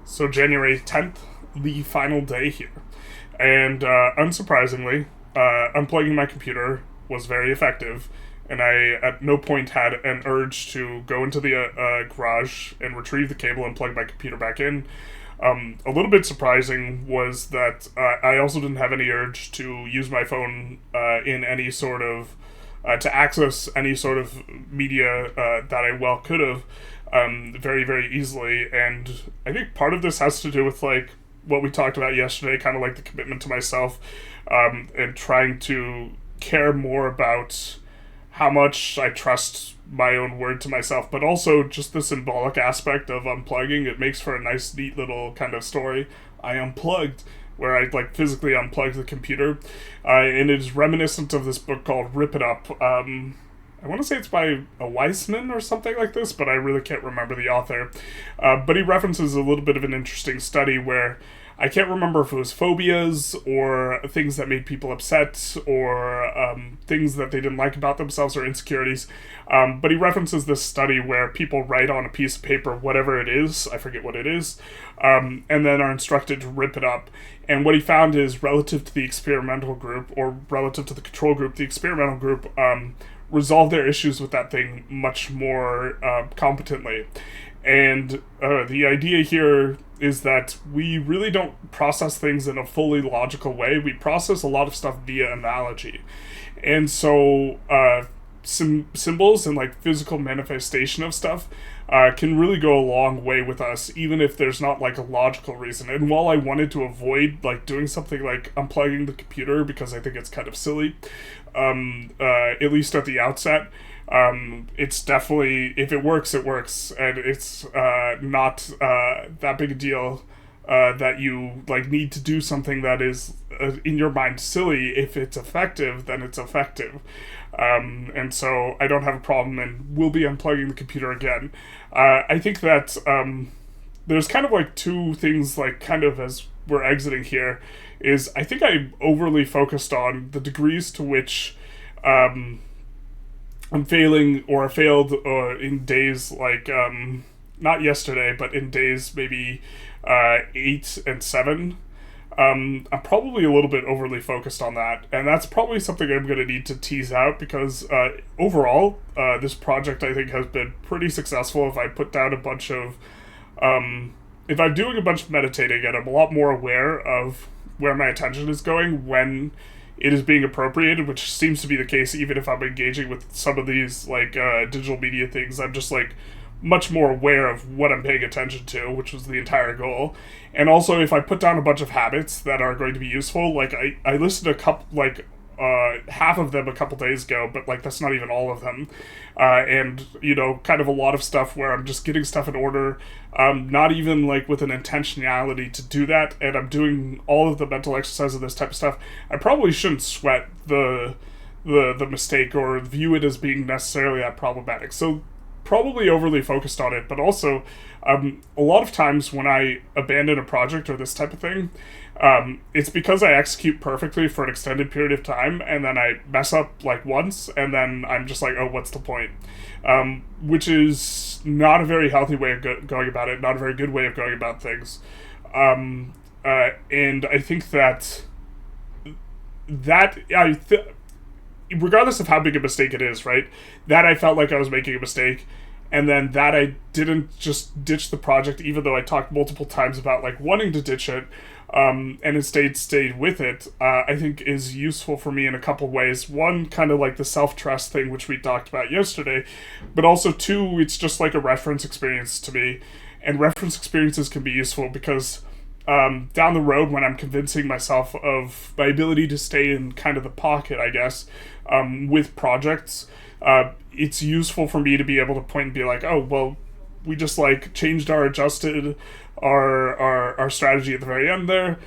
A: So January 10th, the final day here. And unsurprisingly, unplugging my computer was very effective, and I at no point had an urge to go into the garage and retrieve the cable and plug my computer back in. A little bit surprising was that I also didn't have any urge to use my phone in any sort of to access any sort of media that I well could have very, very easily. And I think part of this has to do with like what we talked about yesterday, kind of like the commitment to myself, and trying to care more about how much I trust my own word to myself, but also just the symbolic aspect of unplugging. It makes for a nice, neat little kind of story. I unplugged, where I like physically unplugged the computer, and it is reminiscent of this book called Rip It Up. I want to say it's by a Weissman or something like this, but I really can't remember the author. But he references a little bit of an interesting study where I can't remember if it was phobias or things that made people upset, or things that they didn't like about themselves, or insecurities. But he references this study where people write on a piece of paper whatever it is, I forget what it is, and then are instructed to rip it up. And what he found is, relative to the experimental group, or relative to the control group, the experimental group resolved their issues with that thing much more competently. And the idea here is that we really don't process things in a fully logical way. We process a lot of stuff via analogy. And so symbols and like physical manifestation of stuff can really go a long way with us, even if there's not like a logical reason. And while I wanted to avoid like doing something like unplugging the computer, because I think it's kind of silly, at least at the outset, it's definitely, if it works, it works, and it's not that big a deal that you like need to do something that is in your mind silly. If it's effective, then it's effective. And so I don't have a problem, and will be unplugging the computer again. I think that there's kind of like two things, like kind of as we're exiting here, is I think I overly focused on the degrees to which I'm failing or failed in days like, not yesterday, but in days maybe 8 and 7. I'm probably a little bit overly focused on that, and that's probably something I'm going to need to tease out, because overall, this project I think has been pretty successful. If I put down a bunch of, if I'm doing a bunch of meditating, and I'm a lot more aware of where my attention is going when it is being appropriated, which seems to be the case even if I'm engaging with some of these like digital media things. I'm just like much more aware of what I'm paying attention to, which was the entire goal. And also, if I put down a bunch of habits that are going to be useful, like I listed a couple, like half of them a couple days ago, but like that's not even all of them. And kind of a lot of stuff where I'm just getting stuff in order, not even like with an intentionality to do that, and I'm doing all of the mental exercise of this type of stuff. I probably shouldn't sweat the mistake or view it as being necessarily that problematic. So probably overly focused on it, but also a lot of times when I abandon a project or this type of thing, it's because I execute perfectly for an extended period of time, and then I mess up like once, and then I'm just like, oh, what's the point? Which is not a very healthy way of going about it, not a very good way of going about things. And I think regardless of how big a mistake it is, right, that I felt like I was making a mistake, and then that I didn't just ditch the project, even though I talked multiple times about like wanting to ditch it, and instead stayed with it, I think is useful for me in a couple ways. One, kind of like the self-trust thing, which we talked about yesterday, but also two, it's just like a reference experience to me, and reference experiences can be useful because down the road, when I'm convincing myself of my ability to stay in kind of the pocket, I guess, with projects, it's useful for me to be able to point and be like, oh, well, we just like adjusted our strategy at the very end there,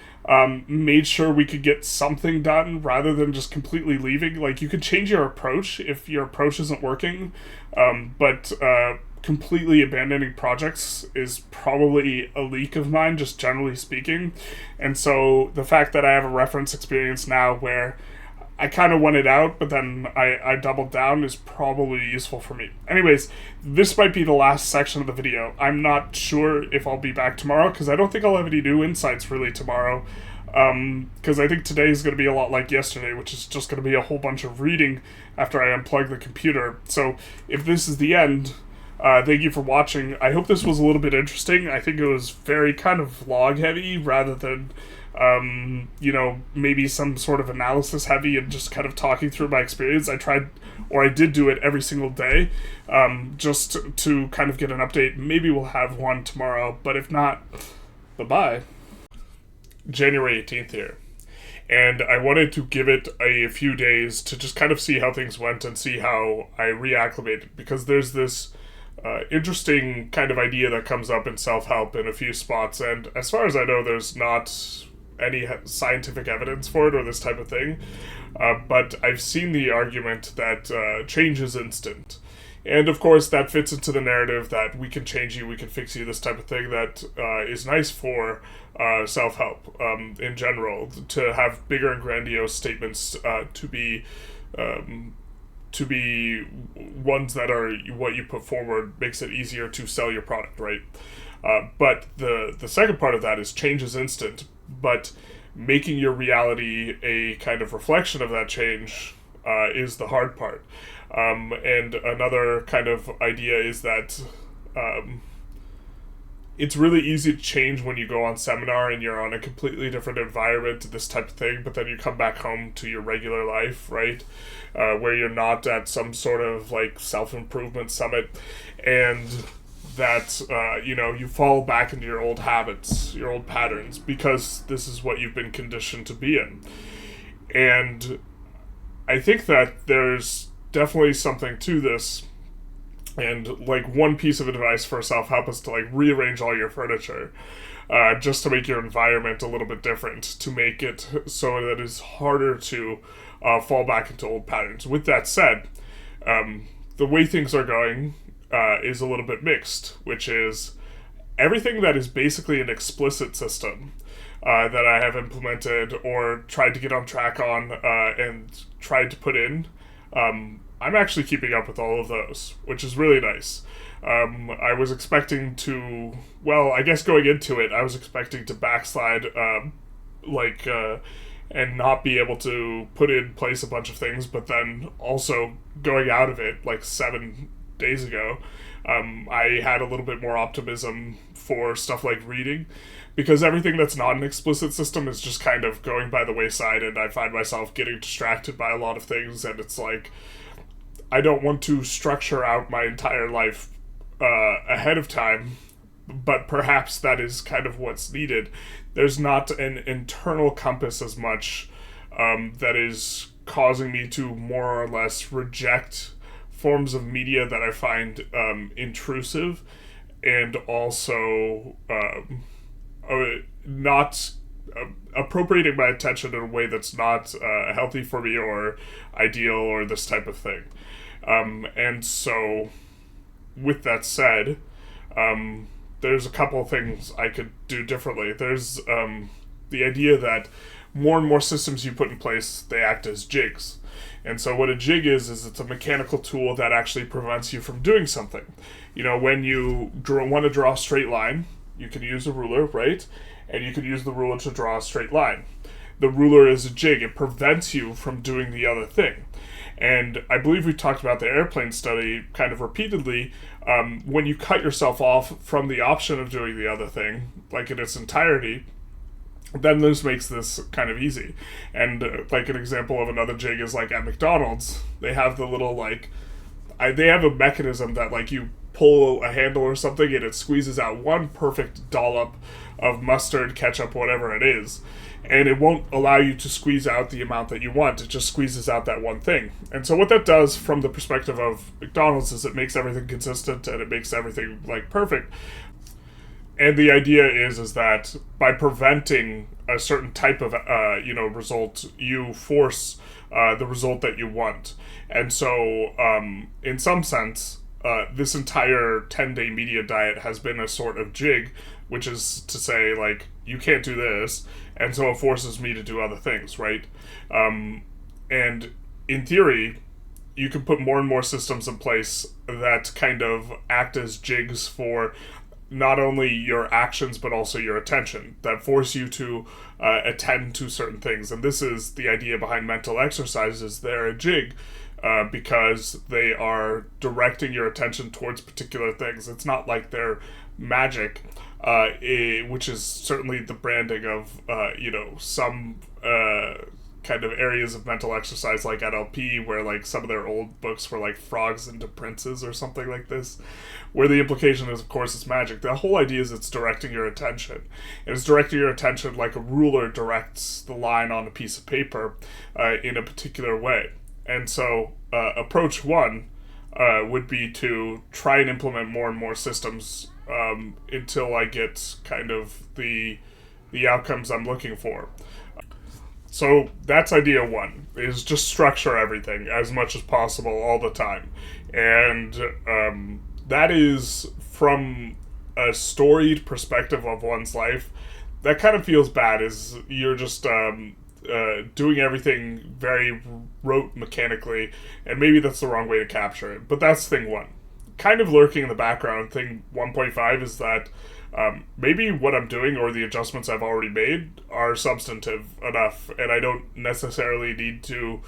A: made sure we could get something done rather than just completely leaving. Like, you could change your approach if your approach isn't working, but completely abandoning projects is probably a leak of mine, just generally speaking. And so the fact that I have a reference experience now where I kind of won it out, but then I doubled down is probably useful for me. Anyways, this might be the last section of the video. I'm not sure if I'll be back tomorrow, because I don't think I'll have any new insights really tomorrow. Because I think today is going to be a lot like yesterday, which is just going to be a whole bunch of reading after I unplug the computer. So if this is the end, thank you for watching. I hope this was a little bit interesting. I think it was very kind of vlog heavy rather than maybe some sort of analysis heavy and just kind of talking through my experience. I did do it every single day, just to kind of get an update. Maybe we'll have one tomorrow, but if not, bye-bye. January 18th here. And I wanted to give it a few days to just kind of see how things went and see how I reacclimated, because there's this interesting kind of idea that comes up in self-help in a few spots, and as far as I know, there's not any scientific evidence for it or this type of thing, but I've seen the argument that change is instant. And of course that fits into the narrative that we can change you, we can fix you, this type of thing that is nice for self-help in general, to have bigger and grandiose statements, to be ones that are what you put forward, makes it easier to sell your product, right? But the second part of that is change is instant, but making your reality a kind of reflection of that change is the hard part. And another kind of idea is that it's really easy to change when you go on seminar and you're on a completely different environment, this type of thing, but then you come back home to your regular life, right? Where you're not at some sort of like self-improvement summit, and that you fall back into your old habits, your old patterns, because this is what you've been conditioned to be in. And I think that there's definitely something to this, and like one piece of advice for self-help is to like rearrange all your furniture, just to make your environment a little bit different, to make it so that it's harder to fall back into old patterns. With that said, the way things are going is a little bit mixed, which is everything that is basically an explicit system that I have implemented or tried to get on track on and tried to put in, I'm actually keeping up with all of those, which is really nice. I was expecting to, I guess going into it, I was expecting to backslide, and not be able to put in place a bunch of things, but then also going out of it like 7 days ago, I had a little bit more optimism for stuff like reading, because everything that's not an explicit system is just kind of going by the wayside, and I find myself getting distracted by a lot of things, and it's like, I don't want to structure out my entire life ahead of time, but perhaps that is kind of what's needed. There's not an internal compass as much that is causing me to more or less reject forms of media that I find intrusive, and also not appropriating my attention in a way that's not healthy for me or ideal or this type of thing. And so, with that said, there's a couple of things I could do differently. There's the idea that more and more systems you put in place, they act as jigs. And so what a jig is it's a mechanical tool that actually prevents you from doing something. You know, when you want to draw a straight line, you can use a ruler, right? And you can use the ruler to draw a straight line. The ruler is a jig. It prevents you from doing the other thing. And I believe we talked about the airplane study kind of repeatedly. When you cut yourself off from the option of doing the other thing, like in its entirety, then this makes this kind of easy. And like an example of another jig is like at McDonald's, they have the little they have a mechanism that like you pull a handle or something and it squeezes out one perfect dollop of mustard, ketchup, whatever it is. And it won't allow you to squeeze out the amount that you want. It just squeezes out that one thing. And so what that does from the perspective of McDonald's is it makes everything consistent and it makes everything like perfect. And the idea is that by preventing a certain type of result, you force the result that you want. And so, in some sense, this entire 10-day media diet has been a sort of jig, which is to say, like, you can't do this, and so it forces me to do other things, right? And in theory, you can put more and more systems in place that kind of act as jigs for not only your actions but also your attention, that force you to attend to certain things. And this is the idea behind mental exercises. They're a jig because they are directing your attention towards particular things. It's not like they're magic, which is certainly the branding of some kind of areas of mental exercise like NLP, where like some of their old books were like Frogs into Princes or something like this, where the implication is, of course, it's magic. The whole idea is it's directing your attention. And it's directing your attention like a ruler directs the line on a piece of paper in a particular way. And so approach one would be to try and implement more and more systems until I get kind of the outcomes I'm looking for. So that's idea one, is just structure everything as much as possible all the time. And that is from a storied perspective of one's life. That kind of feels bad, is you're just doing everything very rote mechanically, and maybe that's the wrong way to capture it. But that's thing one. Kind of lurking in the background, thing 1.5 is that maybe what I'm doing or the adjustments I've already made are substantive enough, and I don't necessarily need to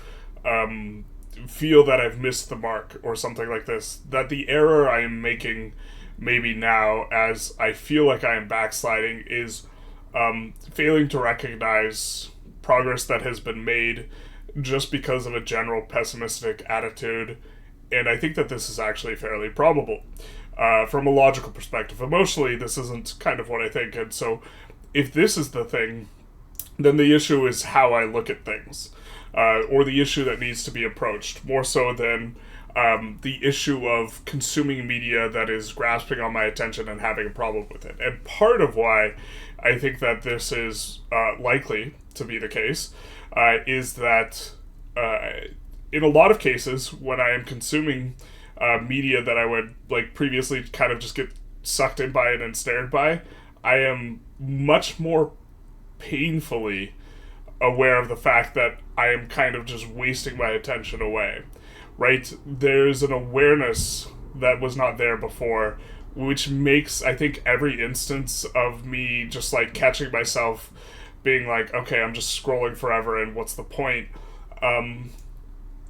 A: feel that I've missed the mark or something like this. That the error I am making maybe now, as I feel like I am backsliding, is failing to recognize progress that has been made just because of a general pessimistic attitude. And I think that this is actually fairly probable. From a logical perspective. Emotionally, this isn't kind of what I think, and so if this is the thing, then the issue is how I look at things, or the issue that needs to be approached, more so than the issue of consuming media that is grasping on my attention and having a problem with it. And part of why I think that this is likely to be the case is that in a lot of cases, when I am consuming media that I would like previously kind of just get sucked in by it and stared by, I am much more painfully aware of the fact that I am kind of just wasting my attention away, right? There's an awareness that was not there before, which makes, I think, every instance of me just like catching myself being like, okay, I'm just scrolling forever and what's the point?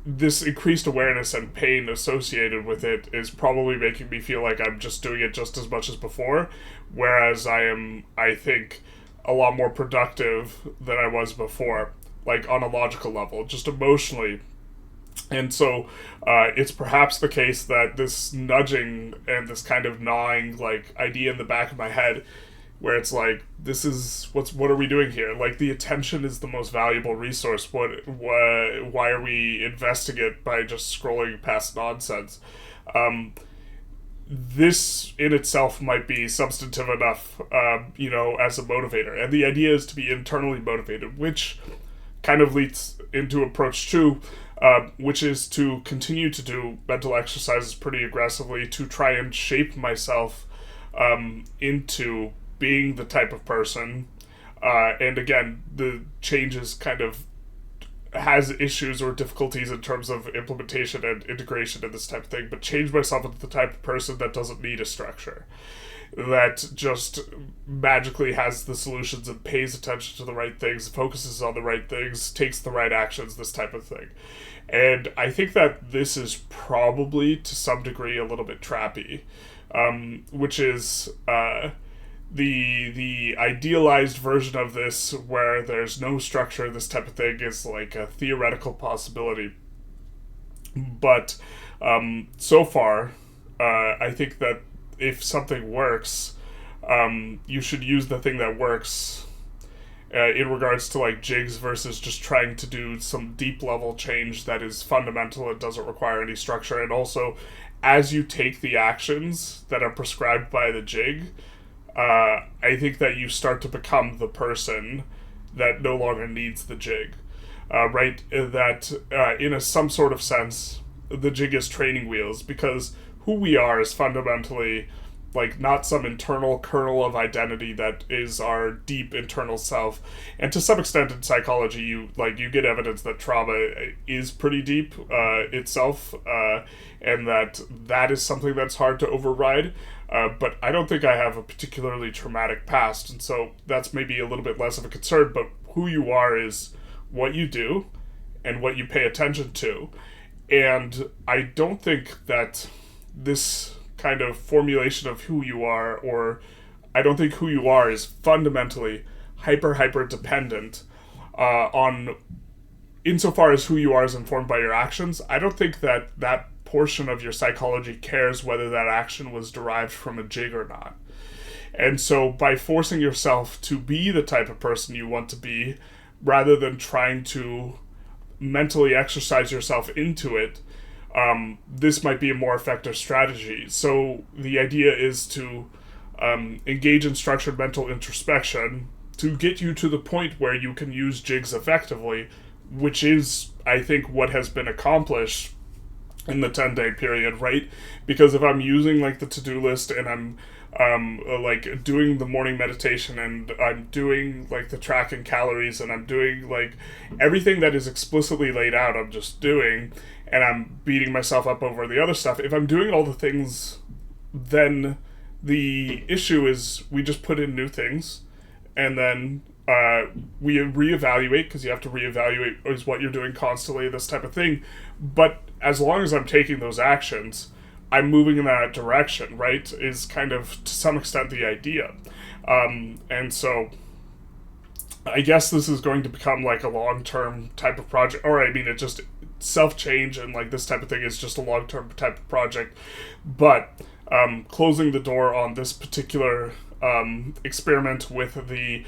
A: this increased awareness and pain associated with it is probably making me feel like I'm just doing it just as much as before, whereas I think, a lot more productive than I was before, like on a logical level, just emotionally. And so it's perhaps the case that this nudging and this kind of gnawing like idea in the back of my head, where it's like, this is what are we doing here? Like, the attention is the most valuable resource. Why are we investing it by just scrolling past nonsense? This in itself might be substantive enough, as a motivator. And the idea is to be internally motivated, which kind of leads into approach two, which is to continue to do mental exercises pretty aggressively to try and shape myself into being the type of person. And again, the changes kind of has issues or difficulties in terms of implementation and integration and this type of thing, but change myself into the type of person that doesn't need a structure, that just magically has the solutions and pays attention to the right things, focuses on the right things, takes the right actions, this type of thing. And I think that this is probably to some degree a little bit trappy, which is the idealized version of this where there's no structure, this type of thing, is like a theoretical possibility. But so far, I think that if something works, you should use the thing that works in regards to like jigs versus just trying to do some deep level change that is fundamental and doesn't require any structure. And also, as you take the actions that are prescribed by the jig, I think that you start to become the person that no longer needs the jig, right? That in some sort of sense, the jig is training wheels, because who we are is fundamentally like not some internal kernel of identity that is our deep internal self. And to some extent in psychology, you get evidence that trauma is pretty deep itself, and that is something that's hard to override. But I don't think I have a particularly traumatic past, and so that's maybe a little bit less of a concern. But who you are is what you do and what you pay attention to. And I don't think that this kind of formulation of who you are, or I don't think who you are is fundamentally hyper dependent on, insofar as who you are is informed by your actions. I don't think that portion of your psychology cares whether that action was derived from a jig or not. And so by forcing yourself to be the type of person you want to be, rather than trying to mentally exercise yourself into it, this might be a more effective strategy. So the idea is to engage in structured mental introspection to get you to the point where you can use jigs effectively, which is, I think, what has been accomplished in the 10-day period, right? Because if I'm using like the to-do list and I'm like doing the morning meditation and I'm doing like the tracking calories and I'm doing like everything that is explicitly laid out, I'm just doing, and I'm beating myself up over the other stuff. If I'm doing all the things, then the issue is we just put in new things, and then we reevaluate, because you have to reevaluate is what you're doing constantly, this type of thing. But as long as I'm taking those actions, I'm moving in that direction, right? Is kind of to some extent the idea. And so I guess this is going to become like a long-term type of project, or I mean, it just self-change and like this type of thing is just a long-term type of project. But closing the door on this particular experiment with the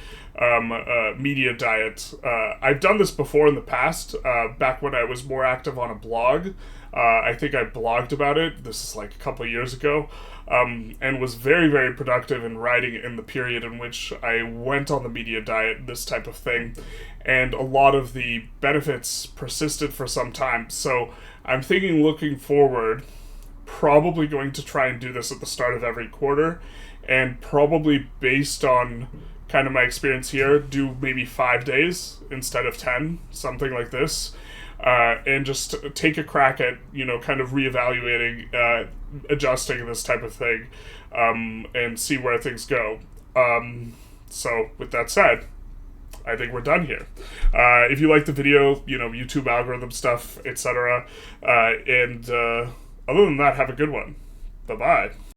A: media diet. I've done this before in the past, back when I was more active on a blog. I think I blogged about it. This is like a couple of years ago, and was very, very productive in writing in the period in which I went on the media diet, this type of thing. And a lot of the benefits persisted for some time. So I'm thinking, looking forward, probably going to try and do this at the start of every quarter, and probably based on kind of my experience here, do maybe 5 days instead of 10, something like this. And just take a crack at, kind of reevaluating, adjusting this type of thing, and see where things go. So with that said, I think we're done here. If you like the video, YouTube algorithm stuff, etc. And other than that, have a good one. Bye-bye.